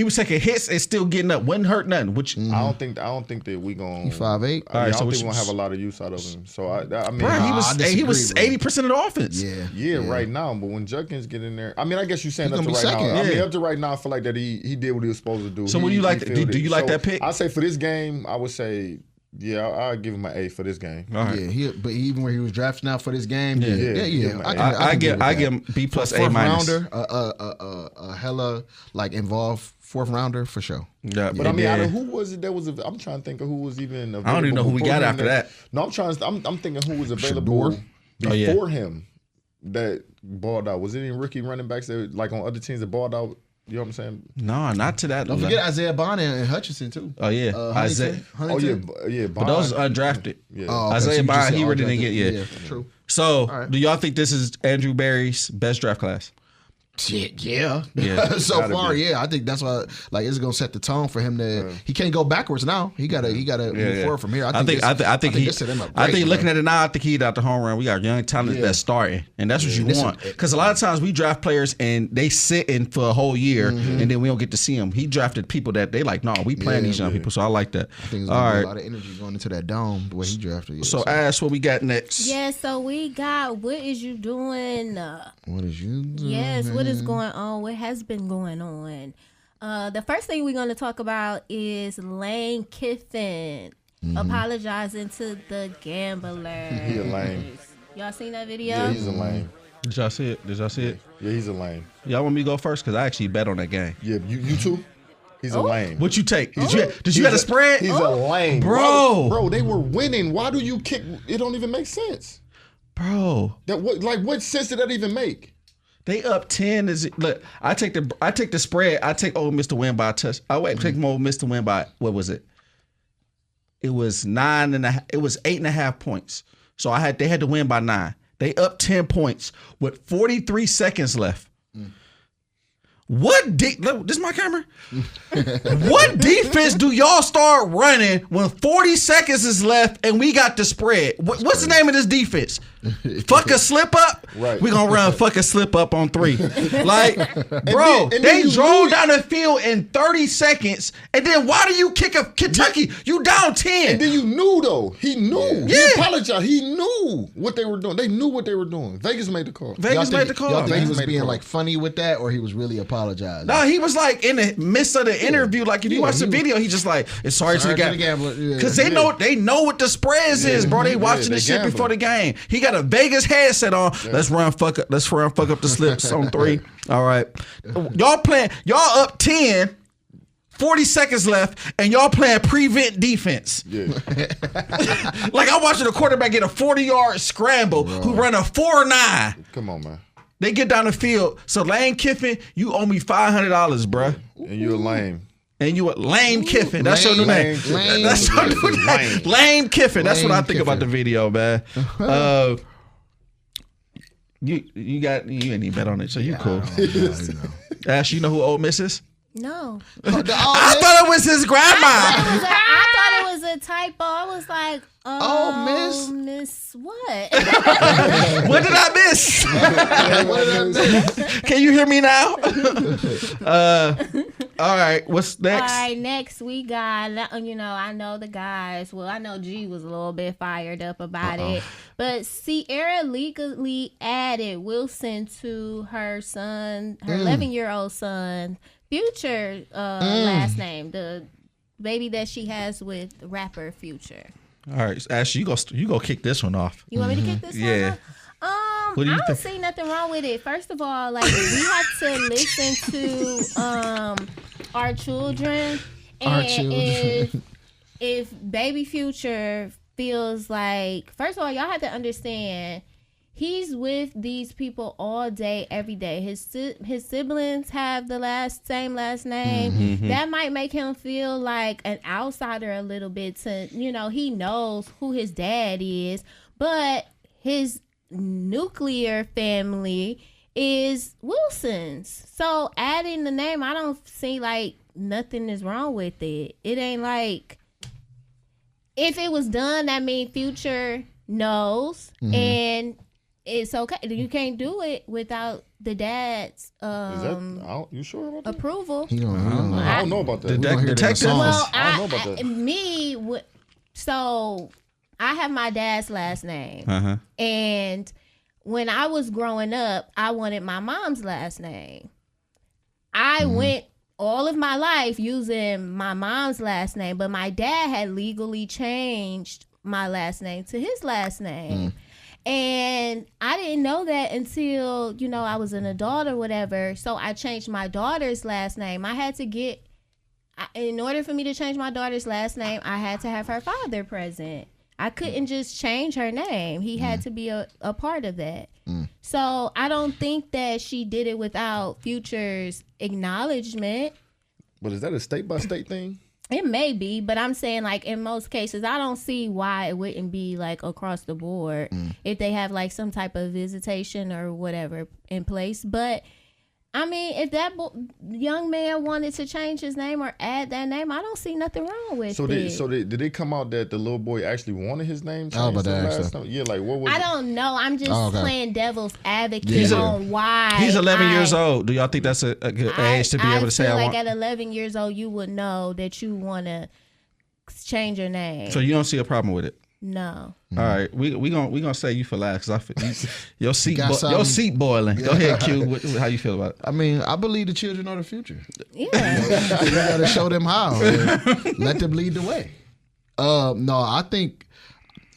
was taking hits and still getting up. Wouldn't hurt nothing. Which I don't think that we gonna. He 5'8". I Alright, so don't what think you- we're gonna have a lot of use out of him. So I mean, bro, he disagree, was bro. 80% of the offense. Yeah. right now. But when Judkins get in there, I mean, I guess you're saying He's up to gonna right be second. now. I mean, Yeah. up to right now, I feel like that he did what he was supposed to do. So what do you like? He Do you like that pick? I say for this game, I would say, yeah, I'll give him an A for this game. All right. Yeah, but even when he was drafted out for this game, yeah. I give him B plus A fourth minus. rounder, a hella like involved 4th rounder for sure. Yeah, But I mean, out of who was it that was? I'm trying to think of who was even available. I don't even know who we before got him after that. No, I'm thinking who was available Shador? before him that balled out. Was it any rookie running backs that like on other teams that balled out? You know what I'm saying? No, not to that. Don't forget Isaiah Bond and Hutchinson too. Oh yeah, Isaiah. Huntington. Oh yeah. But those are undrafted. Yeah. Oh, okay, Isaiah so you just Bond, said he all really didn't drafted. get True. So, right. do y'all think this is Andrew Berry's best draft class? Shit, yeah. Yeah. So Gotta far, be. yeah. I think that's why like it's gonna set the tone for him to. He can't go backwards now. He gotta move forward from here. I think this set him up great, looking man. at it now, I think he'd out the home run. We got young talent that's starting, and that's what you Listen, want. Because a lot of times we draft players and they sit in for a whole year, and then we don't get to see them. He drafted people that they like, no, we playing these young people, so I like that. I think it's All gonna be right. a lot of energy going into that dome the way he drafted. Yeah, So Ash, what we got next? Yeah, so we got what is you doing? what is you? Doing? Yes, what is going on? What has been going on? The first thing we're going to talk about is Lane Kiffin apologizing to the gamblers. He a lame. Y'all seen that video? Yeah, he's a lame. Did y'all see it? Yeah, he's a lame. Y'all want me to go first? Because I actually bet on that game. Yeah, you too. He's a lame. What you take? Did you have a spread? He's a lame, Bro. Bro, they were winning. Why do you kick? It don't even make sense. Bro. What sense did that even make? They up 10. Look, I take the spread. I take Ole Miss to win by a touch. Take Ole Miss to win by, what was it? It was 9.5. It was 8.5 points. So they had to win by 9. They up 10 points with 43 seconds left. This is my camera. What defense do y'all start running when 40 seconds is left and we got the spread? What's the name of this defense? Fuck a slip up? Right. We gonna run fuck a slip up on 3. Like, bro, then they you drove knew- down the field in 30 seconds, and then why do you kick a Kentucky? You down 10. And then you knew though. He knew. Yeah. He apologized. He knew what they were doing. They knew what they were doing. Vegas made the call. Vegas made the call. Y'all think he Vegas was made the being call. like funny with that, or he was really apologizing? No, he was like in the midst of the interview. Like if you watch the he was- video, he just like, it's sorry to the gambler. Yeah. because they know what the spreads is, bro. They watching they this shit gambling. before the game. He got a Vegas headset on. Let's run fuck up the slips on 3. All right, y'all up 10. 40 seconds left, and y'all playing prevent defense. Yeah. Like I'm watching a quarterback get a 40-yard scramble who run a 4.9. Come on, man. They get down the field. So Lane Kiffin, you owe me $500, bruh. And you're lame. And you were Lane Kiffin. That's your new name. That's your new name. Lane Kiffin. That's what I think about the video, man. You ain't even bet on it, so you cool. Ash, you know who Ole Miss is? No. I thought it was his grandma. I thought it was a typo. I was like, Miss what? What did I miss? Can you hear me now? All right, what's next? All right, next we got, I know the guys. Well, I know G was a little bit fired up about it. But Ciara legally added Wilson to her 11-year-old son, Future last name, the baby that she has with rapper Future. All right, Ash, you go kick this one off. You want me to kick this one off? What do you I don't see nothing wrong with it. First of all, like, we have to listen to our children. And if baby Future feels like, first of all, y'all have to understand, he's with these people all day, every day. His siblings have the same last name. Mm-hmm. That might make him feel like an outsider a little bit. He knows who his dad is, but his nuclear family is Wilson's. So adding the name, I don't see like nothing is wrong with it. It ain't like, if it was done, that means Future knows, and it's okay. You can't do it without the dad's you sure about that? approval. I don't know about that. Detective. Well, I don't know about that. So I have my dad's last name, and when I was growing up, I wanted my mom's last name. I went all of my life using my mom's last name, but my dad had legally changed my last name to his last name. And I didn't know that until, I was an adult or whatever. So I changed my daughter's last name. In order for me to change my daughter's last name, I had to have her father present. I couldn't just change her name. He had to be a part of that. So I don't think that she did it without Future's acknowledgement. But is that a state-by-state thing? It may be, but I'm saying, like, in most cases, I don't see why it wouldn't be, like, across the board if they have, like, some type of visitation or whatever in place. But, I mean, if that young man wanted to change his name or add that name, I don't see nothing wrong with it. So did it come out that the little boy actually wanted his name changed? Yeah, like, what was I it? don't know. I'm just playing devil's advocate on why. He's 11 years old. Do y'all think that's a good age to be able to say I want? At 11 years old, you would know that you want to change your name. So you don't see a problem with it? No. All right, we gonna say you for last because your seat boiling. Go ahead, Q. How you feel about it? I mean, I believe the children are the future. Yeah. You got to show them how. Let them lead the way. No, I think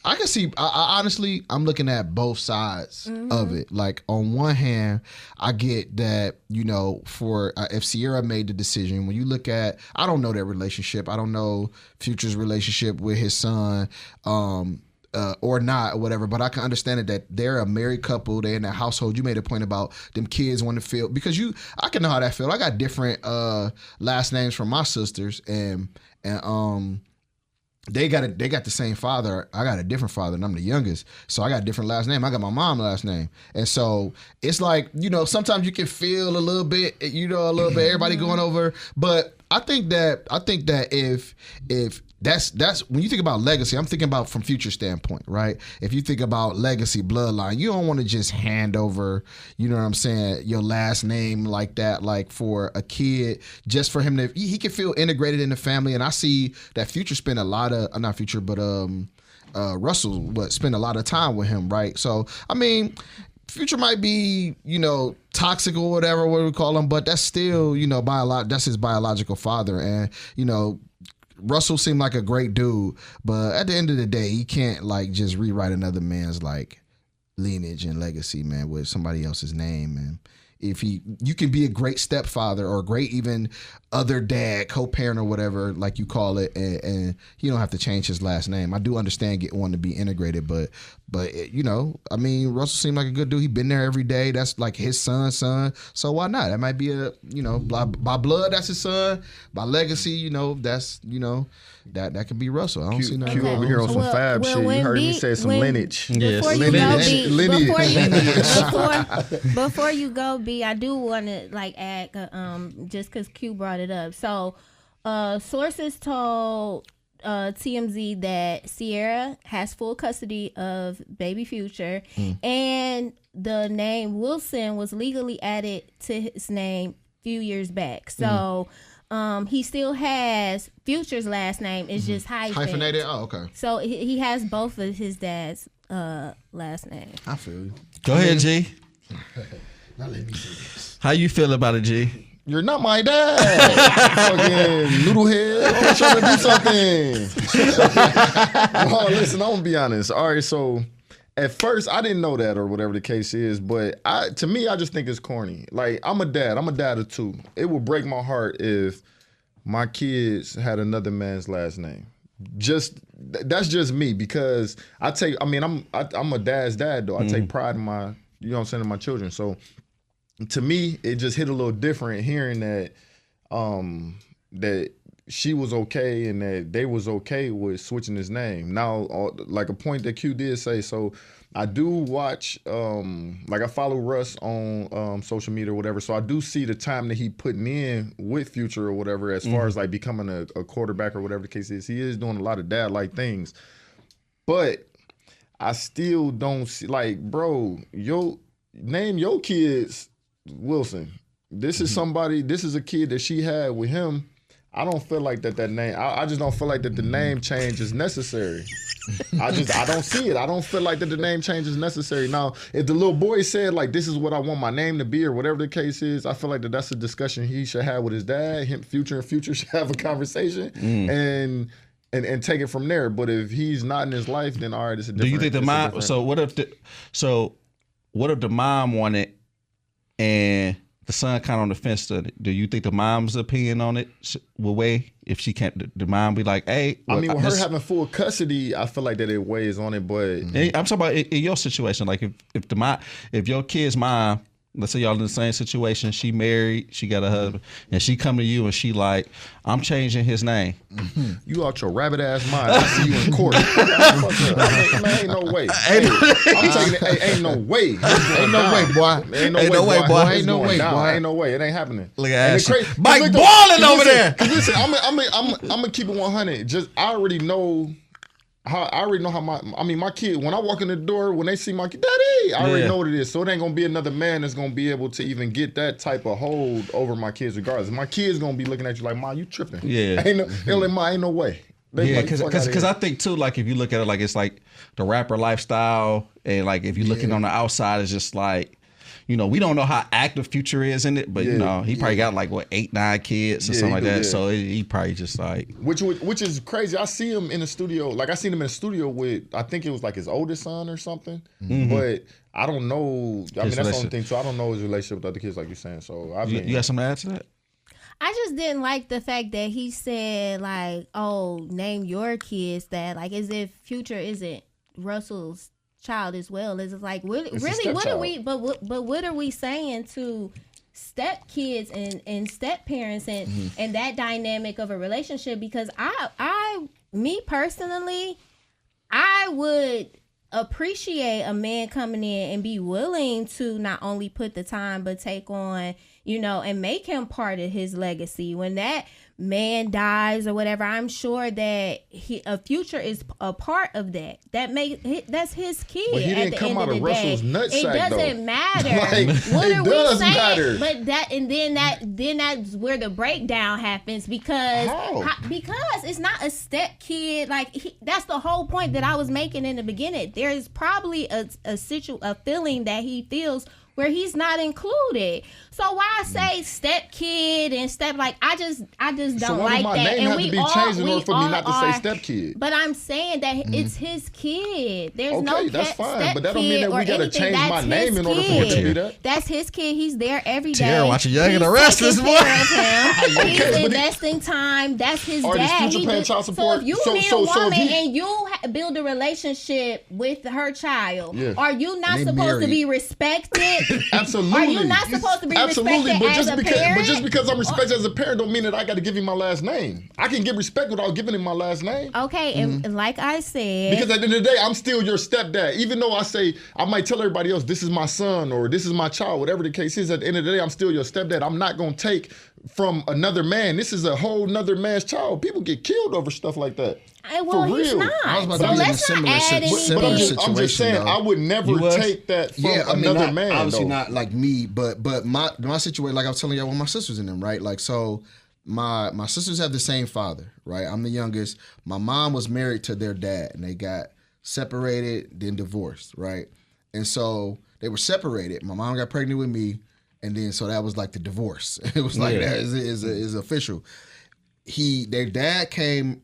I can see. I honestly, I'm looking at both sides of it. Like, on one hand, I get that, for if Ciara made the decision, when you look at, I don't know their relationship. I don't know Future's relationship with his son, or not, or whatever. But I can understand it that they're a married couple. They're in that household. You made a point about them kids want to feel, because I can know how that feel. I got different last names from my sisters, and they got the same father. I got a different father, and I'm the youngest, so I got a different last name. I got my mom's last name, and so it's like, sometimes you can feel a little bit, everybody going over. But I think that if that's when you think about legacy, I'm thinking about from Future standpoint, right? If you think about legacy, bloodline, you don't want to just hand over, your last name like that, like for a kid, just for him to, he can feel integrated in the family. And I see that Future spent a lot of, not Future, but Russell, spend a lot of time with him, right? So, I mean, Future might be, toxic or whatever, what we call him, but that's still, that's his biological father. And, Russell seemed like a great dude, but at the end of the day, he can't like just rewrite another man's like lineage and legacy, man, with somebody else's name. And you can be a great stepfather or a great even other dad, co-parent or whatever, like you call it, and you don't have to change his last name. I do understand wanting to be integrated, but you know, I mean, Russell seemed like a good dude. He been there every day. That's like his son. So why not? That might be a, you know, by blood, that's his son. By legacy, you know, that's, you know, that could be Russell. I don't see nothing. Q over here on some fab shit. You heard me say some lineage. Before you go, before you go, B, I do want to like add, just because Q brought it up. So, sources told TMZ that Ciara has full custody of baby Future, and the name Wilson was legally added to his name a few years back. So. He still has Future's last name. It's just hyphenated. Oh, okay. So he has both of his dad's last name. I feel you. Go ahead, G. Now let me say this. How you feel about it, G? You're not my dad. Fucking noodlehead. I'm trying to do something. Oh, listen, I'm gonna be honest. All right, so at first I didn't know that or whatever the case is, but to me, I just think it's corny. Like, I'm a dad of two. It would break my heart if my kids had another man's last name. That's just me, because I'm a dad's dad though. I take pride in my, you know what I'm saying, in my children. So to me, it just hit a little different hearing that that she was okay and that they was okay with switching his name. Now, like a point that Q did say, so I do watch, like I follow Russ on social media or whatever, so I do see the time that he putting in with Future or whatever as far as like becoming a quarterback or whatever the case is. He is doing a lot of dad-like things. But I still don't see, like, bro, name your kids Wilson. This is somebody, this is a kid that she had with him. I don't feel like that name. I just don't feel like that the name change is necessary. I don't see it. I don't feel like that the name change is necessary. Now, if the little boy said like, this is what I want my name to be or whatever the case is, I feel like that's a discussion he should have with his dad. Future should have a conversation and take it from there. But if he's not in his life, then all right, it's a different. Do you think the mom? So what if the mom wanted and the son kind of on the fence to it? Do you think the mom's opinion on it will weigh? If she can't, the mom be like, hey. I mean, with her having full custody, I feel like that it weighs on it, but. I'm talking about in your situation. Like if your kid's mom, let's say y'all in the same situation, she married, she got a husband, and she come to you and she like, I'm changing his name. You out your rabbit ass mind. I see you in court. Man, ain't no way. I'm taking it. Ain't no way. Ain't no way, boy. Ain't no way, boy. Ain't no way, boy. Ain't no way. It ain't happening. Look at that. Mike balling over there. Listen, I'm gonna keep it 100. I already know how my kid, when I walk in the door, when they see my kid, Daddy, I already know what it is. So it ain't gonna be another man that's gonna be able to even get that type of hold over my kids regardless. My kid's gonna be looking at you like, Ma, you tripping. Yeah. Ain't no way. Because I think too, like if you look at it like it's like the rapper lifestyle, and like if you're looking on the outside, it's just like, you know, we don't know how active Future is in it, but you know, he probably got like 8, 9 kids or something like that. So he probably just like, which is crazy. I see him in the studio. Like I seen him in the studio with, I think it was like his oldest son or something. But I don't know. I mean, that's the only thing. So I don't know his relationship with other kids, like you're saying. So you got something to add to that? I just didn't like the fact that he said like, oh, name your kids that, like, as if Future isn't Russell's child as well. It's like, what are we? But what are we saying to step kids and step parents and that dynamic of a relationship? Because me personally, I would appreciate a man coming in and be willing to not only put the time but take on, you know, and make him part of his legacy. When that man dies or whatever, I'm sure that a Future is a part of that. That's his kid. But he at didn't the come end out of of the Russell's day. nutsack, It doesn't matter. Like, what it are does we saying? matter. But then that's where the breakdown happens because it's not a step kid. Like that's the whole point that I was making in the beginning. There's probably a feeling that he feels where he's not included. So why I say step kid and step, like, I just don't like my that. name And have to be changed in order for me not to say step kid. But I'm saying that it's his kid. There's no Okay, that's fine, step but that don't kid mean that we or gotta anything. change my That's name his in order for it to be that. That's his kid. He's there every day. Ciara watching Young and the He's Restless, taking boy. care of him. He's Okay, but investing time. That's his Are these dad. future paying child support? So if you So- meet so- a so if woman he- and you build a relationship with her child, Yeah. are you not They supposed married. to be respected? Absolutely. Are you not supposed to be Absolutely, respected as a parent? But just because I'm respected as a parent don't mean that I got to give him my last name. I can get respect without giving him my last name. Okay, and like I said, Because at the end of the day, I'm still your stepdad. Even though I might tell everybody else, this is my son or this is my child, whatever the case is, at the end of the day, I'm still your stepdad. I'm not going to take from another man. This is a whole nother man's child. People get killed over stuff like that. well, For he's real. not. I was about So to be in a let's not similar add sit- anything. similar But I'm just situation, saying, though. I would You never was? take that from not, another man. obviously though. not like me, but my situation, like I was telling y'all, with my sisters in them, right? Like, so my sisters have the same father, right? I'm the youngest. My mom was married to their dad, and they got separated, then divorced, right? And so they were separated. My mom got pregnant with me, and then so that was like the divorce. It was like that is official. Their dad came,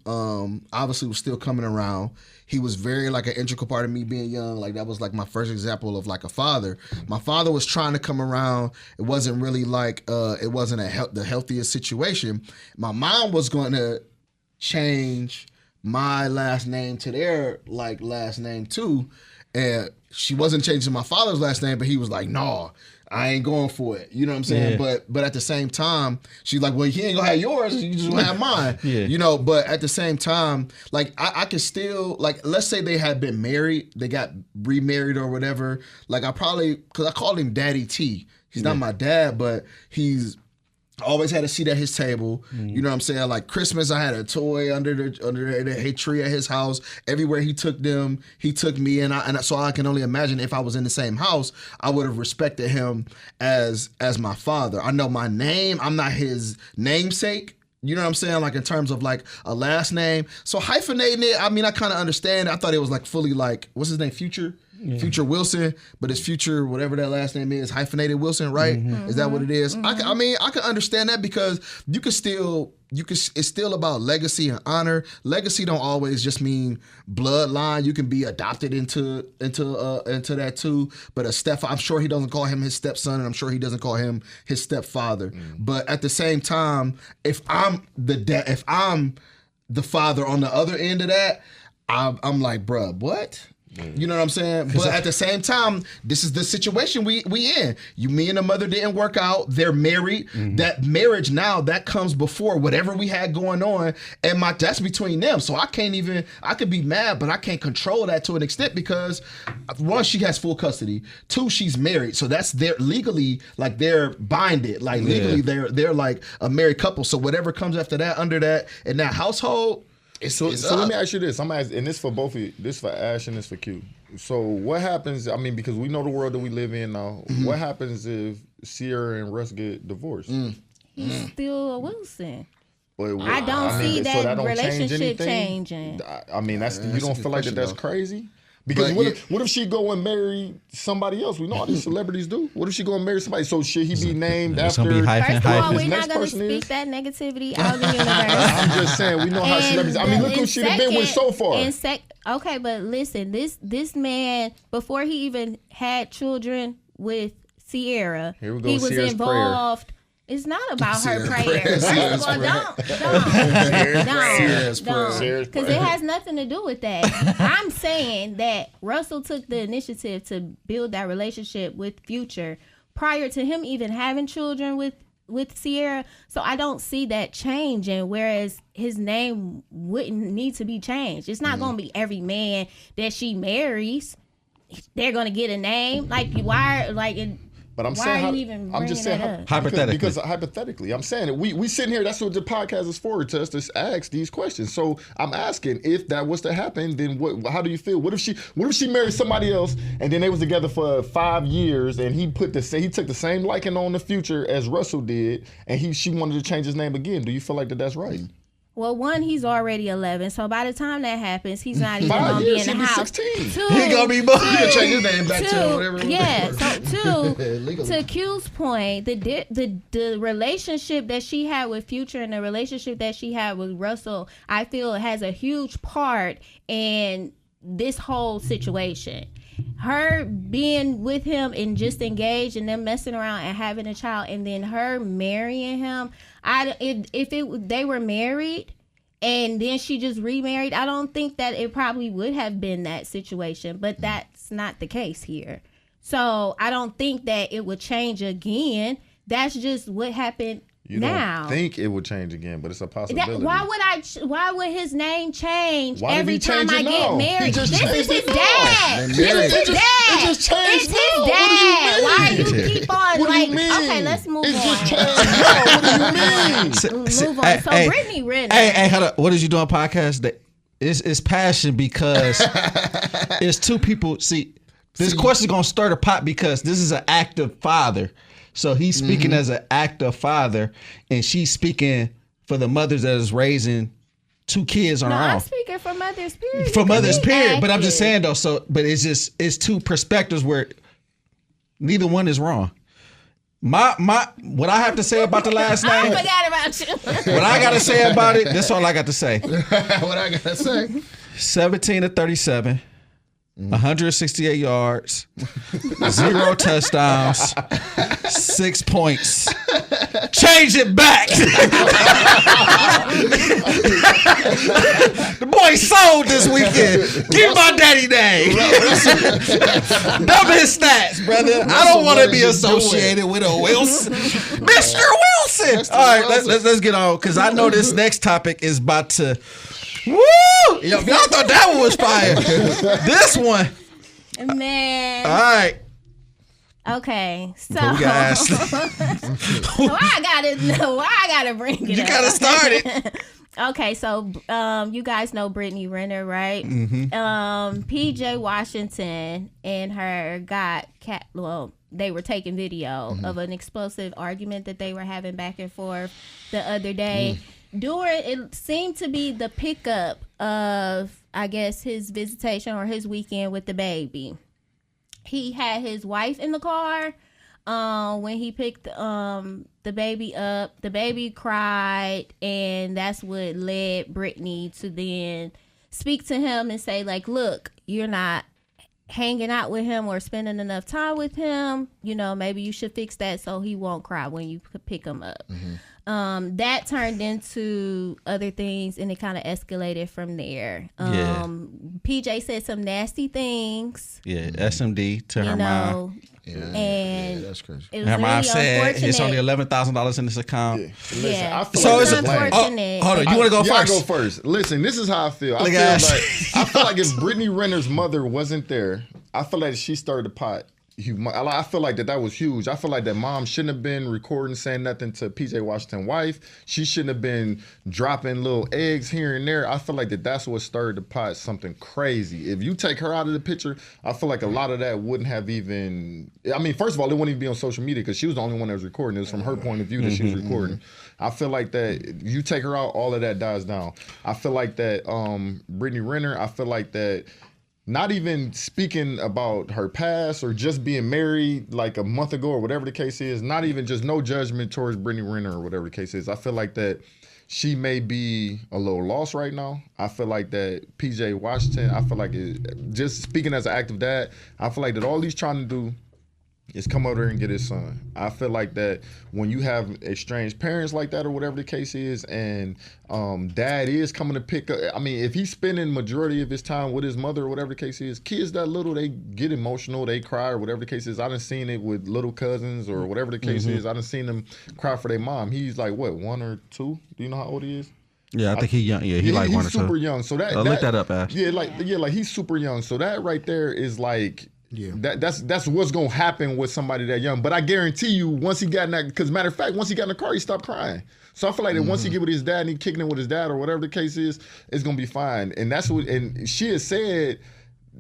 obviously was still coming around. He was very like an integral part of me being young. Like that was like my first example of like a father. My father was trying to come around. It wasn't really like, it wasn't the healthiest situation. My mom was going to change my last name to their like last name too. And she wasn't changing my father's last name, but he was like, nah, I ain't going for it. You know what I'm saying? Yeah. But at the same time, she's like, well, he ain't gonna have yours, you just gonna have mine. Yeah. You know, but at the same time, like I could still, like, let's say they had been married, they got remarried or whatever. Like because I called him Daddy T. He's not my dad, but he's always had a seat at his table. You know what I'm saying? Like Christmas, I had a toy under the tree at his house. Everywhere he took them, he took me, and so I can only imagine if I was in the same house, I would have respected him as my father. I know my name. I'm not his namesake. You know what I'm saying? Like in terms of like a last name. So hyphenating it, I mean, I kind of understand. I thought it was like fully like, what's his name? Future Wilson, but it's Future, whatever that last name is, hyphenated Wilson, right? Is that what it is? I mean, I can understand that because it's still about legacy and honor. Legacy don't always just mean bloodline. You can be adopted into that too. But I'm sure he doesn't call him his stepson, and I'm sure he doesn't call him his stepfather. But at the same time, if I'm the father on the other end of that, I'm like, bruh, what? You know what I'm saying? But at the same time, this is the situation we in. Me and the mother didn't work out. They're married. That marriage now, that comes before whatever we had going on. And that's between them. So I could be mad, but I can't control that to an extent because one, she has full custody. Two, she's married. So that's legally, like they're binded. Like legally they're like a married couple. So whatever comes after that, under that, in that household, So let me ask you this. I'm asking, and this for both of you. This for Ash and this for Q. So what happens? I mean, because we know the world that we live in now. What happens if Ciara and Russ get divorced? he's still a Wilson. But I don't see so that don't change relationship anything? changing. I mean, you that's a don't good feel like question, that's though. crazy? Because But what if she go and marry somebody else? We know all these celebrities do. What if she go and marry somebody? So should he be named It's after? gonna be hyphen, First of all, hyphen. we're not next going to person speak is? that negativity out of the universe. I'm just saying, we know how And celebrities. I mean, look who and she done been with so far. Okay, but listen, this man, before he even had children with Ciara, Here we go, he was Ciara's involved. It's not about her Ciara's prayers. prayer. Well, Ciara's don't, prayer. because it has nothing to do with that. I'm saying that Russell took the initiative to build that relationship with Future prior to him even having children with Ciara. So I don't see that changing, whereas his name wouldn't need to be changed. It's not going to be every man that she marries. They're going to get a name. Like, why? Like, But I'm why saying, are you even I'm bringing just saying, that up? Hypothetically. because hypothetically, I'm saying it. We sitting here. That's what the podcast is for, to us to ask these questions. So I'm asking, if that was to happen, then what? How do you feel? What if she married somebody else, and then they was together for 5 years, and he took the same liking on the Future as Russell did, and she wanted to change his name again? Do you feel like that's right? Well, one, he's already 11, so by the time that happens, he's not even 5 gonna be years, in the he'll be house. 16. He gonna be more. You can change his name back to whatever. Yeah. So Legally. to Q's point, the relationship that she had with Future and the relationship that she had with Russell, I feel has a huge part in this whole situation. Her being with him and just engaged and them messing around and having a child, and then her marrying him. If they were married and then she just remarried, I don't think that it probably would have been that situation. But that's not the case here. So I don't think that it would change again. That's just what happened. You now, don't think it would change again, but it's a possibility. Why would his name change Why did every he time change I it get now? married? He just This changed is his it now. dad. They This married. is his dad. It just changed It's now. his What do dad. you Why mean? you keep on What do like? you mean? Okay, let's move It's on. just changed now. What do you mean? Move on. So Brittany Renner. Hey, hold up. What is you doing podcast? It's passion because it's two people. See, this question is gonna stir the pot because this is an active father. So he's speaking as an active father, and she's speaking for the mothers that is raising 2 kids on No, her own. I'm speaking for mothers. Period. For mothers, Be period. But I'm just active. saying though. So, but it's two perspectives where neither one is wrong. What I have to say about the last I name, forgot about you. what I gotta say about it, that's all I got to say. What I gotta say? 17 to 37, 168 yards, 0 touchdowns, 6 points. Change it back. The boy sold this weekend. Give my daddy name. Double his stats, brother. I don't want to be associated with a Wilson. Mr. Wilson. All right, let's get on because I know this next topic is about to. Woo! Y'all thought that one was fire. This one. Man. All right. Okay, so We got Ashley. why I gotta bring it You up? gotta start it. Okay, so you guys know Brittany Renner, right? PJ Washington and her they were taking video of an explosive argument that they were having back and forth the other day. During it seemed to be the pickup of, I guess, his visitation or his weekend with the baby. He had his wife in the car when he picked the baby up. The baby cried, and that's what led Brittany to then speak to him and say, like, look, you're not hanging out with him or spending enough time with him. You know, maybe you should fix that so he won't cry when you pick him up. That turned into other things, and it kind of escalated from there. PJ said some nasty things. Yeah, SMD to her mom. And that's crazy. it was Her mom really said unfortunate. it's only $11,000 in this account. Listen, Yeah. I feel So like it's it's lame. unfortunate. Hold on, you want to go Yeah, I first? go first. Listen, this is how I feel. Look at us. I feel like if Brittany Renner's mother wasn't there, I feel like she stirred the pot. I feel like that was huge. I feel like that mom shouldn't have been recording, saying nothing to PJ Washington's wife. She shouldn't have been dropping little eggs here and there. I feel like that's what stirred the pot, something crazy. If you take her out of the picture, I feel like a lot of that wouldn't have even, I mean, first of all, it wouldn't even be on social media because she was the only one that was recording. It was from her point of view that she was recording. I feel like that you take her out, all of that dies down. I feel like that Brittany Renner, I feel like that not even speaking about her past or just being married like a month ago or whatever the case is, not even just no judgment towards Brittany Renner or whatever the case is. I feel like that she may be a little lost right now. I feel like that PJ Washington, I feel like just speaking as an active dad, I feel like that all he's trying to do is come over there and get his son. I feel like that when you have estranged parents like that or whatever the case is, and dad is coming to pick up, I mean, if he's spending majority of his time with his mother or whatever the case is, kids that little, they get emotional, they cry or whatever the case is. I done seen it with little cousins or whatever the case is. I done seen them cry for their mom. He's like, what, 1 or 2? Do you know how old he is? Yeah, I think he's young. Yeah, he like 1 or 2. He's super young. So that look that up, Ash. Yeah, like he's super young. So that right there is like, that's what's gonna happen with somebody that young. But I guarantee you, once he got in that, because matter of fact, once he got in the car, he stopped crying. So I feel like that once he get with his dad and he kicking it with his dad or whatever the case is, it's gonna be fine. And that's what. And she has said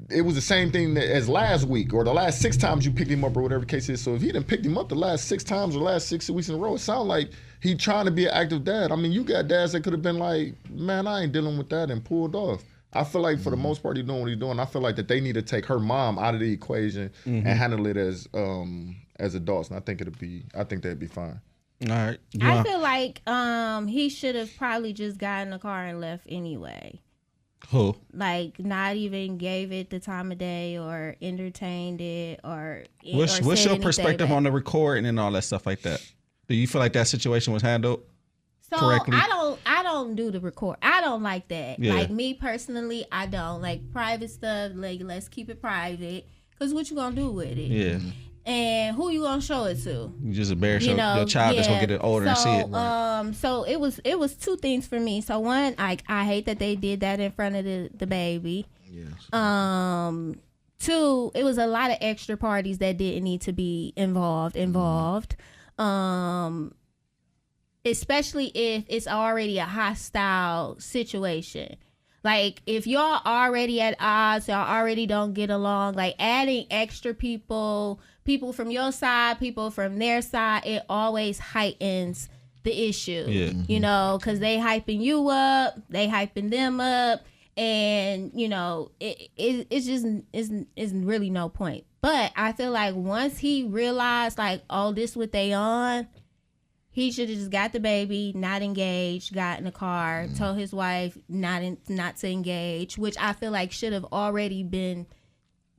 it was the same thing as last week or the last 6 times you picked him up or whatever the case is. So if he didn't pick him up the last 6 times or the last 6 weeks in a row, it sounds like he trying to be an active dad. I mean, you got dads that could have been like, man, I ain't dealing with that and pulled off. I feel like for the most part, he's doing what he's doing. I feel like that they need to take her mom out of the equation and handle it as adults. And I think that'd be fine. All right. I feel like he should have probably just got in the car and left anyway. Who? Like, not even gave it the time of day or entertained it or What's your perspective on the recording and all that stuff like that? Do you feel like that situation was handled correctly? I don't do the record. I don't like that. Yeah. Like, me personally, I don't like private stuff. Like, let's keep it private. Cause what you gonna do with it? Yeah. And who you gonna show it to? You just embarrass your child that's gonna get it older and see it. So it was 2 things for me. So one, I hate that they did that in front of the baby. Yes. 2, it was a lot of extra parties that didn't need to be involved. Especially if it's already a hostile situation. Like, if y'all already at odds, y'all already don't get along, like, adding extra people from your side, people from their side, it always heightens the issue. Yeah. You know, because they hyping you up, they hyping them up, and, you know, it's just is really no point. But I feel like once he realized, like, oh, this what they on, he should have just got the baby, not engaged, got in the car, told his wife not to engage, which I feel like should have already been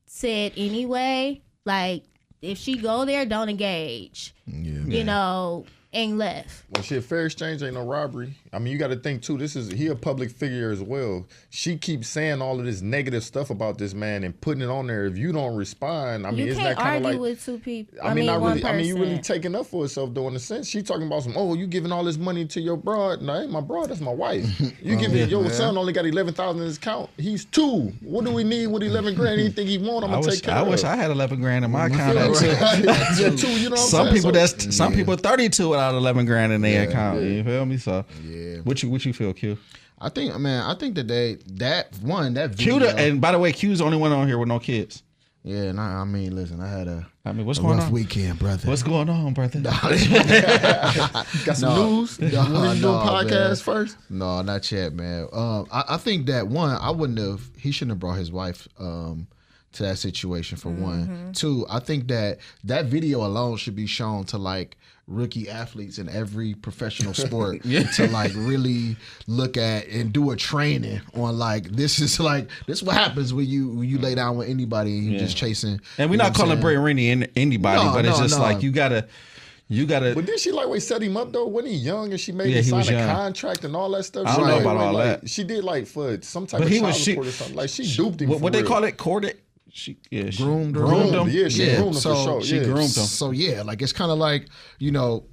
said anyway. Like, if she go there, don't engage. Yeah. You know, and left. Well, shit, fair exchange ain't no robbery. I mean, you got to think too. He a public figure as well. She keeps saying all of this negative stuff about this man and putting it on there. If you don't respond, I mean, isn't that kind of like? You can't argue with 2 people. I mean, not one really. person. I mean, you really taking up for herself though. In a sense, she talking about some. Oh, you giving all this money to your broad? No, ain't my broad. That's my wife. You giving your son only got 11,000 in his account. He's 2. What do we need with 11 grand? Anything he want, I'm gonna take care of. I wish I had 11 grand in my account. Yeah, 2. You know what I'm saying? Some people 32 without 11 grand in their account. Yeah. You feel me? So Yeah. what you feel, Q? I think that that video. Q, and by the way, Q's the only one on here with no kids. Yeah, and I mean, listen, I had a what's going rough on? weekend, brother. What's going on, brother? Got some news? You want to do a podcast first? No, not yet, man. I think that he shouldn't have brought his wife to that situation for one. 2, I think that video alone should be shown to like rookie athletes in every professional sport to like really look at and do a training on like this is what happens when you lay down with anybody and you just chasing. And we're not calling Bray Rennie anybody, but it's just like you gotta. But did she set him up though? Wasn't he young and she made him sign a contract and all that stuff? I don't know about all that. She did for some type of child support or something. Like she duped him. What they call it? Courted. She groomed him. Yeah, she groomed him for sure. She groomed him. So yeah, like it's kind of like, you know,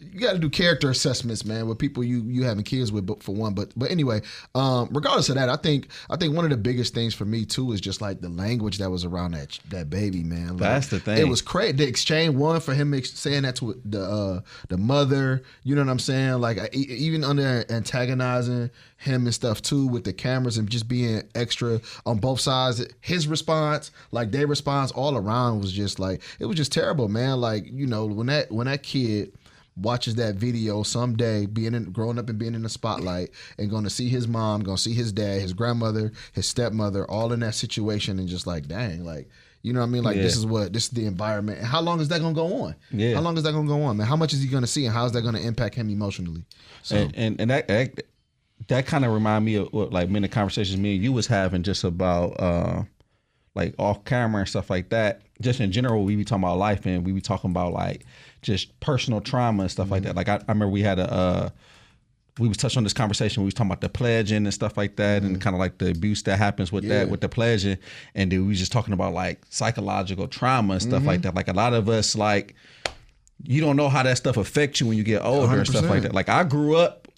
you got to do character assessments, man, with people you having kids with, for one. But anyway, regardless of that, I think one of the biggest things for me too is just like the language that was around that baby, man. Like, that's the thing. It was crazy. The exchange for him saying that to the mother. You know what I'm saying? Like even under antagonizing him and stuff too with the cameras and just being extra on both sides. His response, like their response, all around was just like it was just terrible, man. Like, you know, when that kid watches that video someday, growing up and being in the spotlight and going to see his mom, going to see his dad, his grandmother, his stepmother, all in that situation and just like, dang, like, you know what I mean? Like, this is the environment. And how long is that going to go on? Yeah. How long is that going to go on, man? How much is he going to see and how is that going to impact him emotionally? So, and that kind of remind me of what, like, many conversations me and you was having just about, like, off camera and stuff like that. Just in general, we be talking about life and we be talking about, like, just personal trauma and stuff like that. Like I remember we had we was touching on this conversation. We was talking about the pledging and stuff like that, and kind of like the abuse that happens with that, with the pledging. And then we was just talking about like psychological trauma and stuff like that. Like a lot of us, like, you don't know how that stuff affects you when you get older 100%. And stuff like that. Like I grew up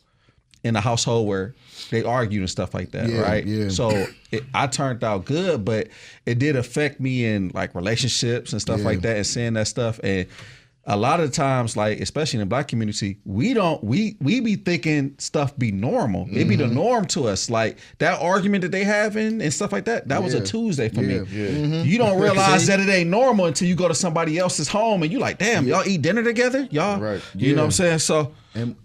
in a household where they argued and stuff like that, right? Yeah. So I turned out good, but it did affect me in like relationships and stuff like that, and seeing that stuff. And a lot of times, like especially in the black community, we be thinking stuff be normal. It be the norm to us. Like that argument that they having and stuff like that. That was a Tuesday for me. You don't realize that it ain't normal until you go to somebody else's home and you like, damn, y'all eat dinner together, y'all. Right. You know what I'm saying? So and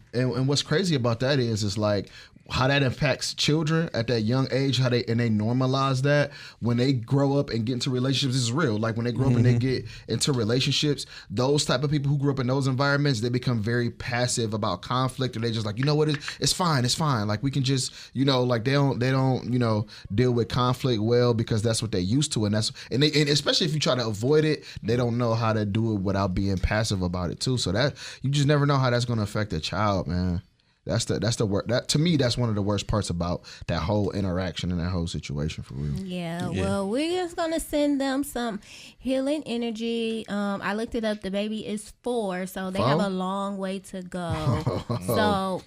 what's crazy about that is like how that impacts children at that young age, how they normalize that when they grow up and get into relationships. This is real. Like when they grow up and they get into relationships, those type of people who grew up in those environments, they become very passive about conflict, or they just like, you know what, it's fine. Like we can just, like they don't, deal with conflict well because that's what they're used to, and especially if you try to avoid it, they don't know how to do it without being passive about it too. So that you just never know how that's going to affect a child, man. That's the worst. That to me, that's one of the worst parts about that whole interaction and that whole situation for real. Yeah. Well, we're just gonna send them some healing energy. I looked it up. The baby is 4, so they have a long way to go. So,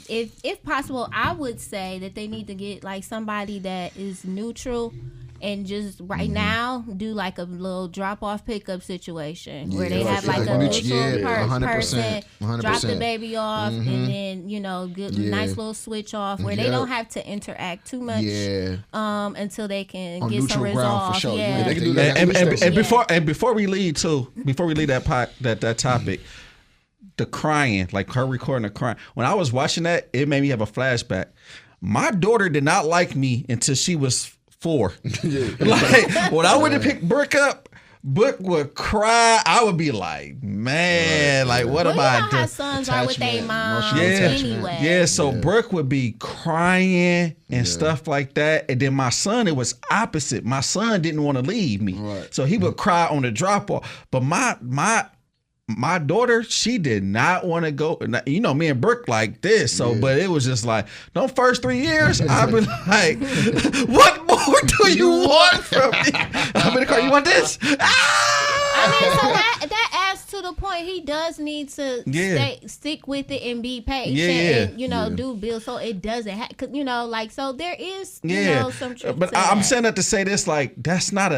if possible, I would say that they need to get like somebody that is neutral. And just right now, do like a little drop-off pickup situation where they have like a neutral person, 100%. Drop the baby off, and then nice little switch off where they don't have to interact too much until they can get some resolve. Sure. Yeah, they can do that. And before we leave that topic. The crying, like her recording the crying. When I was watching that, it made me have a flashback. My daughter did not like me until she was 4. Like when I went to pick Brooke up, Brooke would cry. I would be like, man, like what am I doing? How sons are with their moms anyway. Yeah, so Brooke would be crying and stuff like that. And then my son, it was opposite. My son didn't want to leave me. Right. So he would cry on the drop off. But my daughter, she did not want to go. Me and Brooke like this. So, but it was just like, those first 3 years, I've been like, what more do you want from me? I'm in the car. You want this? I mean, so that adds to the point. He does need to stick with it and be patient and, do bills so it doesn't happen. So there is, some truth But to that. I'm saying that to say this, like, that's not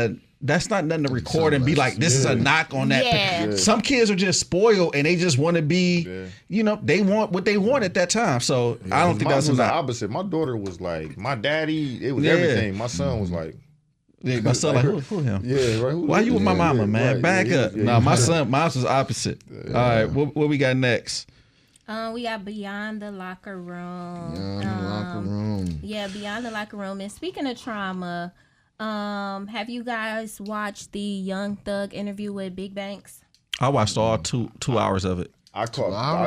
nothing to record and be like, this is a knock on that. Yeah. Some kids are just spoiled and they just want to be, they want what they want at that time. So I don't think that's the opposite. My daughter was like, my daddy, it was everything. My son was like, my son like, who him? Yeah, right. Why you with my mama, man? Right, back up. No, mine was opposite. All right, what we got next? We got Beyond the Locker Room. Beyond the Locker Room. And speaking of trauma, have you guys watched the Young Thug interview with Big Banks? I watched all two hours of it. I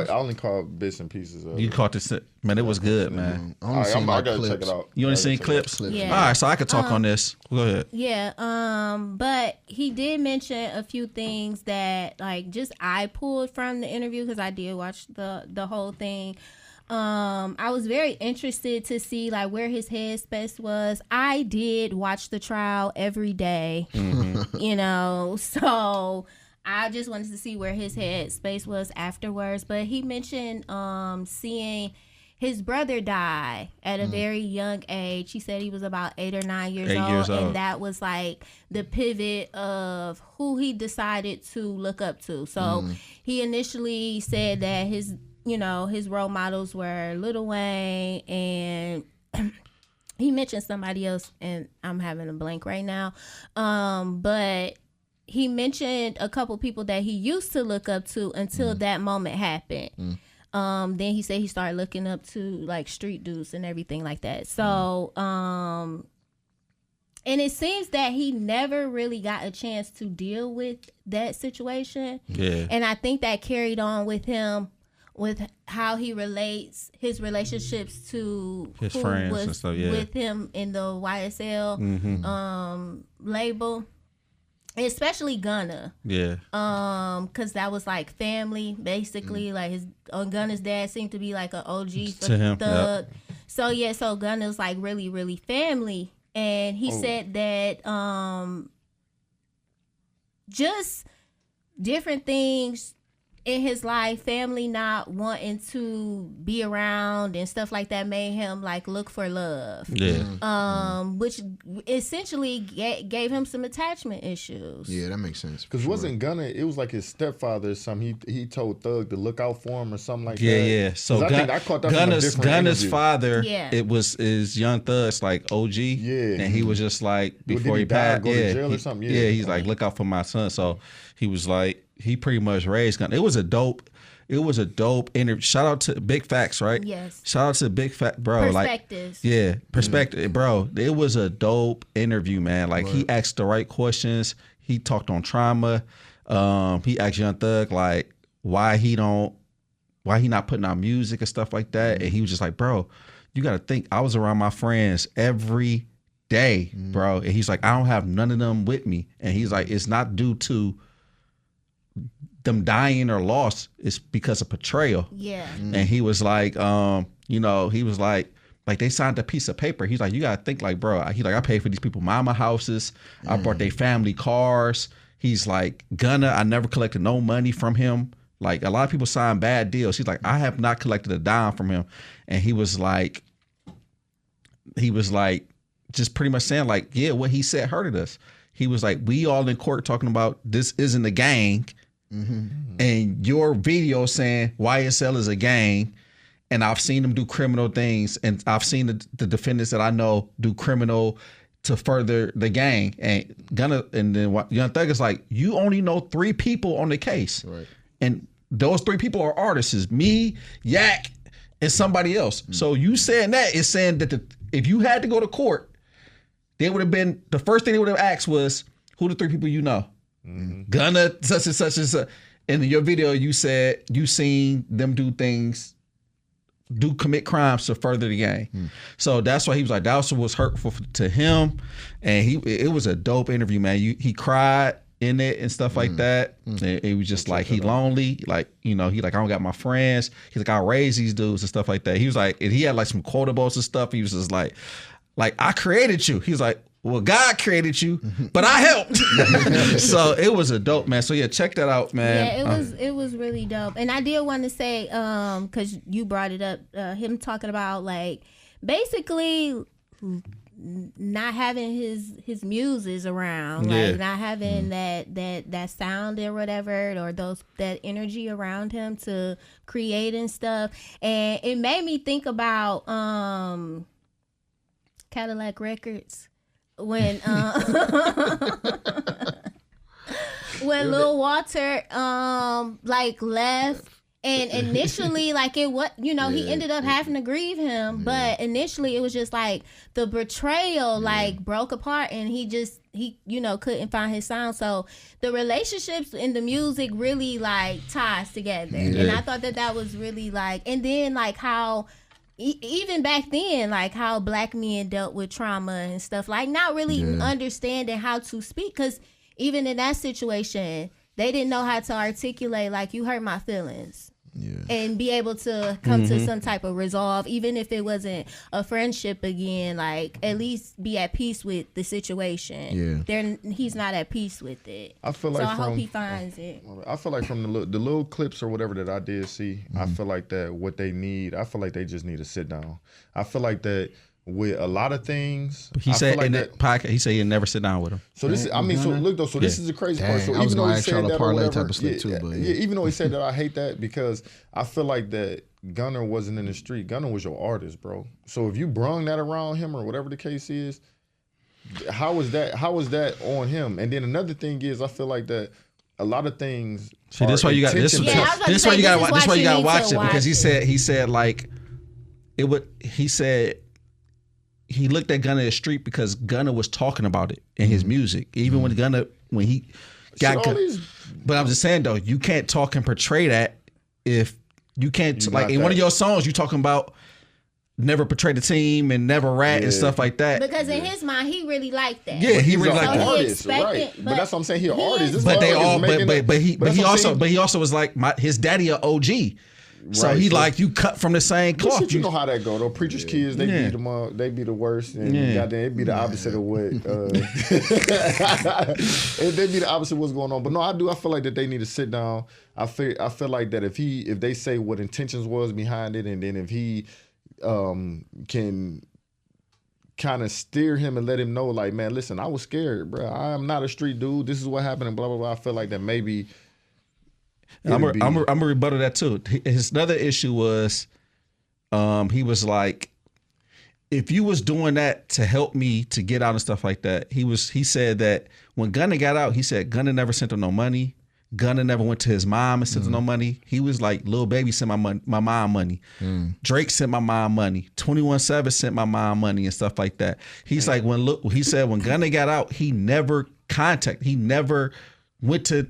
only caught bits and pieces of it. You caught this, man. It was good, man. I gotta check it out. You only seen clips? Yeah. All right, so I could talk on this. Go ahead. Yeah. But he did mention a few things that just I pulled from the interview because I did watch the whole thing. I was very interested to see where his headspace was. I did watch the trial every day, so I just wanted to see where his headspace was afterwards. But he mentioned seeing his brother die at a very young age. He said he was about 8 or 9 years old, and that was the pivot of who he decided to look up to. So he initially said that his role models were Lil Wayne, and he mentioned somebody else, and I'm having a blank right now. But he mentioned a couple people that he used to look up to until that moment happened. Then he said he started looking up to street dudes and everything like that. So, and it seems that he never really got a chance to deal with that situation. Yeah. And I think that carried on with him, with how he relates his relationships to his friends and stuff, with him in the YSL label, especially Gunna. Yeah. Cause that was family basically. His Gunna's dad seemed to be an OG to him. Thug. Yep. So Gunna's really, really family. And he said that just different things in his life, family not wanting to be around and stuff like that made him like look for love. Yeah. Which essentially gave him some attachment issues. Yeah, that makes sense. Because wasn't Gunna, it was like his stepfather or something. He told Thug to look out for him or something like that. Yeah. So I think I caught that from a different Gunna's interview. father, Yeah. it was is Young Thug's like OG. Yeah. And he was just like, Did before he he die or passed, go to jail or something? Yeah, Yeah. he's like, look out for my son. So he was like, he pretty much raised Gunna. It was a dope interview. Shout out to Big Facts, right? Yes. Shout out to Big Fact, bro. Perspectives. Perspective, bro. It was a dope interview, man. Like he asked the right questions. He talked on trauma. He asked Young Thug like why he not putting out music and stuff like that. And he was just like, bro, you got to think. I was around my friends every day, bro. And he's like, I don't have none of them with me. And he's like, it's not due to them dying or lost, it's because of betrayal. Yeah. And he was like, he was like they signed a piece of paper. He's like, you gotta think like, bro. He's like, I paid for these people mama houses. I bought their family cars. He's like, Gunna, I never collected no money from him. Like a lot of people sign bad deals. He's like, I have not collected a dime from him. And he was like, just pretty much saying like, yeah, what he said hurted us. He was like, we all in court talking about this isn't a gang. And your video saying YSL is a gang, and I've seen them do criminal things, and I've seen the defendants that I know do criminal to further the gang. And Gunna and then Young Thug is like, you only know 3 people on the case, Right. and those 3 people are artists, is me, Yak, and somebody else. So you saying that is saying that if you had to go to court, they would have been the first thing they would have asked was, who the 3 people you know? Gunna, such and such and such. And in your video, you said you seen them commit crimes to further the gang. So that's why he was like, that also was hurtful to him. And it was a dope interview, man. He cried in it and stuff like that. And it was just like, he lonely. Like, he like, I don't got my friends. He's like, I raise these dudes and stuff like that. He was like, and he had like some quotables and stuff. He was just like, I created you. He's like, well, God created you, but I helped. So it was a dope, man. So yeah, check that out, man. Yeah, it was really dope. And I did want to say, because you brought it up, him talking about like basically not having his muses around, like not having that sound or whatever, or that energy around him to create and stuff. And it made me think about Cadillac Records. When when Lil Walter like left, and initially like it what he ended up having to grieve him, but initially it was just like the betrayal like broke apart, and he couldn't find his sound. So the relationships in the music really like ties together, and I thought that was really like, and then like how even back then, like how black men dealt with trauma and stuff, like not really understanding how to speak, because even in that situation, they didn't know how to articulate, like, you hurt my feelings. And be able to come to some type of resolve, even if it wasn't a friendship again, like at least be at peace with the situation. He's not at peace with it. I hope he finds it. I feel like from the little clips or whatever that I did see, I feel like that what they need, I feel like they just need to sit down. I feel like that with a lot of things. He said like in that podcast, he said he'd never sit down with him. So this, this is the crazy part. So even though he said that or whatever, even though he said that, I hate that, because I feel like that Gunna wasn't in the street. Gunna was your artist, bro. So if you brung that around him or whatever the case is, how was that on him? And then another thing is, I feel like that a lot of things. See, this why you got this. This why you got to watch it, because he said like it would. He said. He looked at Gunna in the street because Gunna was talking about it in his music. Even when he got but I'm just saying though, you can't talk and portray that if you can't, like in one of your songs you talking about never portray the team and never rat and stuff like that. Because in his mind, he really liked that. Yeah, he really liked that. Artist, right? But that's what I'm saying. He an artist. But they all, but he also was like his daddy a OG. So he like you cut from the same cloth. You know how that go though. Preachers' kids, they beat them up. They be the worst, and goddamn, it be the opposite of what. They be the opposite of what's going on. But no, I feel like that they need to sit down. I feel like that if they say what intentions was behind it, and then if he can kind of steer him and let him know, like, man, listen, I was scared, bro. I'm not a street dude. This is what happened, and blah blah blah. I feel like that maybe. I'm a rebuttal that too. His another issue was, he was like, if you was doing that to help me to get out and stuff like that, he said that when Gunna got out, he said Gunna never sent him no money. Gunna never went to his mom and sent him no money. He was like, Lil Baby sent my mom money. Drake sent my mom money. 21 Savage sent my mom money and stuff like that. He's like, when Gunna got out, he never went to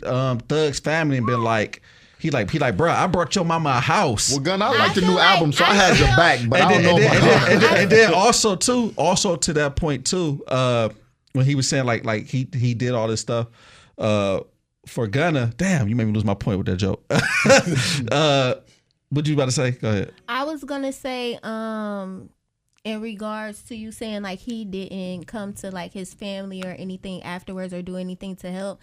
Thug's family and been like, he like, bro, I brought your mama a house. Well, Gunna, I like the new album, so I had your back, but I don't know about that. And then also to that point too, when he was saying like he did all this stuff for Gunna. Damn, you made me lose my point with that joke. What you about to say? Go ahead. I was gonna say, in regards to you saying like he didn't come to like his family or anything afterwards or do anything to help.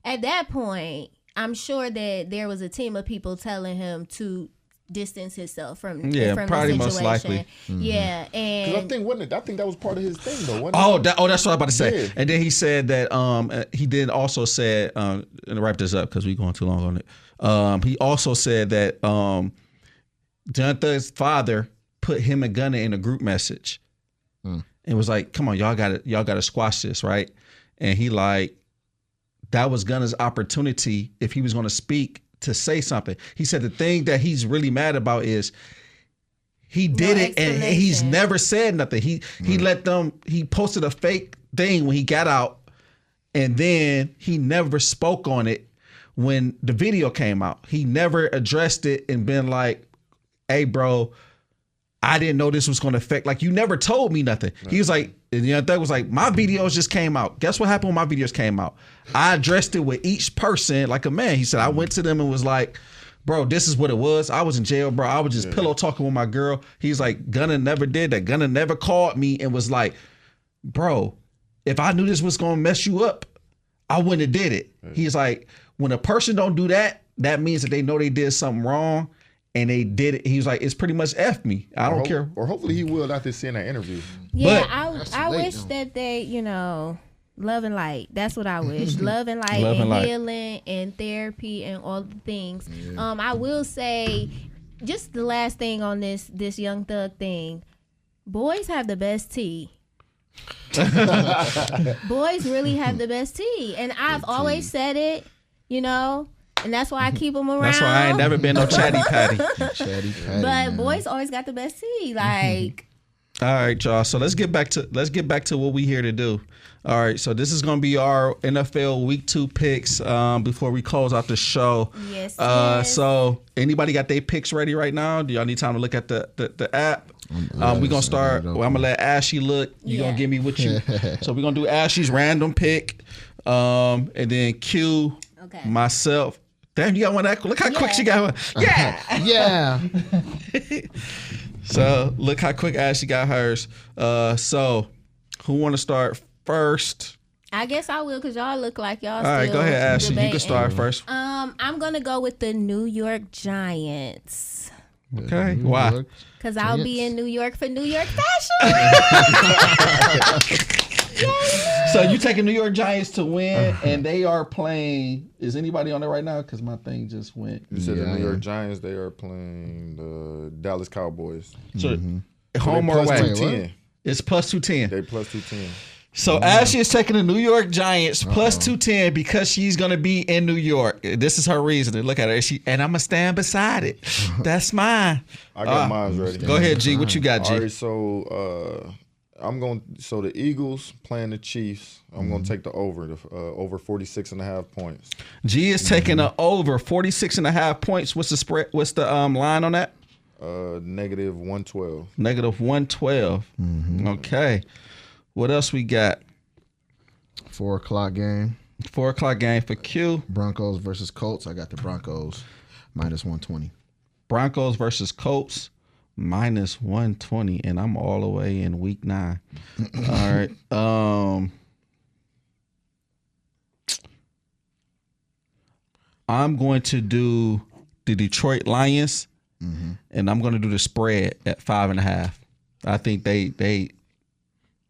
At that point, I'm sure that there was a team of people telling him to distance himself from probably the situation. Most likely. Mm-hmm. Yeah, and I think that was part of his thing though. Wasn't it? That's what I was about to say. Yeah. And then he said that he did also said, and wrap this up because we're going too long on it. He also said that John Thug's father put him and Gunna in a group message, and was like, "Come on, y'all got to squash this, right?" And he like, that was Gunna's opportunity if he was going to speak to say something. He said the thing that he's really mad about is he did it and he's never said nothing. He posted a fake thing when he got out, and then he never spoke on it when the video came out. He never addressed it and been like, "Hey, bro, I didn't know this was going to affect, like, you never told me nothing." He was like, and Young Thug was like, my videos just came out. Guess what happened when my videos came out? I addressed it with each person like a man. He said, I went to them and was like, bro, this is what it was. I was in jail, bro. I was just pillow talking with my girl. He's like, Gunna never did that. Gunna never called me and was like, bro, if I knew this was going to mess you up, I wouldn't have did it. He's like, when a person don't do that, that means that they know they did something wrong. And they did it. He was like, it's pretty much F me. I don't care. Or hopefully he will after seeing that interview. Yeah, I wish that they, love and light. That's what I wish. Love and light and healing and therapy and all the things. Yeah. I will say, just the last thing on this Young Thug thing, boys have the best tea. Boys really have the best tea. And I've always said it, and that's why I keep them around. That's why I ain't never been no chatty patty. But man, boys always got the best tea. Like, all right, y'all. So let's get back to what we here to do. All right. So this is gonna be our NFL Week 2 picks before we close out the show. Yes. So anybody got their picks ready right now? Do y'all need time to look at the app? We're gonna start. I'm gonna let Ashley look. You're gonna give me what you. So we're gonna do Ashley's random pick, and then Q, myself. Damn, you got one that. Look how quick she got one. Yeah. So look how quick Ashley got hers. So who want to start first? I guess I will, because y'all look like y'all. All right, go ahead, Ashley. You can start first. I'm gonna go with the New York Giants. Okay, why? Because I'll be in New York for New York fashion. So you taking New York Giants to win, and they are playing. Is anybody on there right now? Because my thing just went. You said the New York Giants. They are playing the Dallas Cowboys. So home or away? 210. It's plus 210. They plus 210. So Ashley is taking the New York Giants plus 210 because she's gonna be in New York. This is her reason. Look at her. And I'm gonna stand beside it. That's mine. I got mine ready. Go ahead, G. What you got, G? All right, so so the Eagles playing the Chiefs. I'm gonna take the over 46.5 points. G is taking the over 46.5 points. What's the spread? What's the line on that? Negative 112. Negative 112. Okay. What else we got? 4 o'clock game. 4 o'clock game for Q. Broncos versus Colts. I got the Broncos minus 120. Broncos versus Colts, -120, and I'm all the way in week 9. All right. I'm going to do the Detroit Lions, and I'm going to do the spread at 5.5. I think they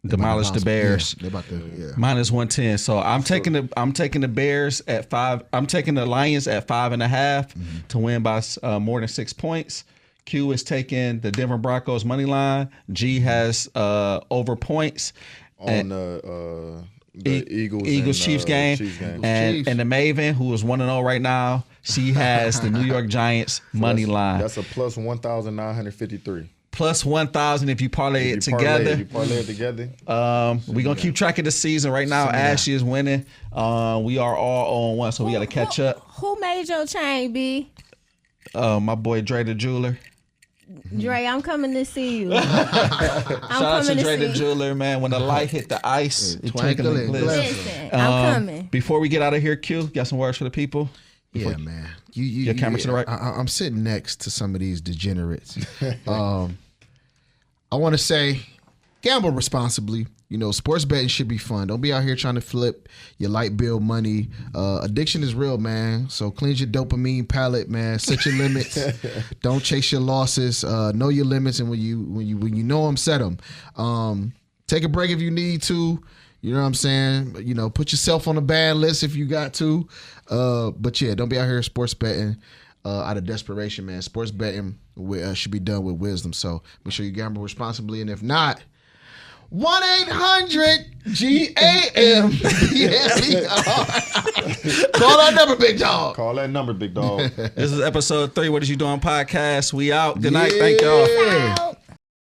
demolished the Bears. Yeah, they're about to, -110. So I'm taking the Bears at 5. I'm taking the Lions at 5.5 to win by more than 6 points. Q is taking the Denver Broncos money line. G has over points on the Eagles Chiefs game. And the Maven, who is 1-0 right now, she has the New York Giants money line. That's a plus 1,953. Plus 1,000 if you parlay it together. If you parlay it together. We're going to keep track of the season right now. Ashley is winning. We are all on 1, so we got to catch up. Who made your chain, B? My boy Dre the Jeweler. Dre, I'm coming to see you. Shout out to Dre the Jeweler, man. When the light hit the ice, it twinkle and glitter. Listen, I'm coming. Before we get out of here, Q, got some words for the people? Yeah, man. Your camera to the right. I'm sitting next to some of these degenerates. I want to say, gamble responsibly. You know, sports betting should be fun. Don't be out here trying to flip your light bill money. Addiction is real, man. So cleanse your dopamine palette, man. Set your limits. Don't chase your losses. Know your limits, and when you know them, set them. Take a break if you need to. You know what I'm saying? You know, put yourself on a ban list if you got to. But yeah, don't be out here sports betting out of desperation, man. Sports betting should be done with wisdom. So make sure you gamble responsibly, and if not, 1-800-GAM. Call that number, big dog. Call that number, big dog. This is episode 3. What is you doing podcast? We out. Good night. Thank y'all. Out.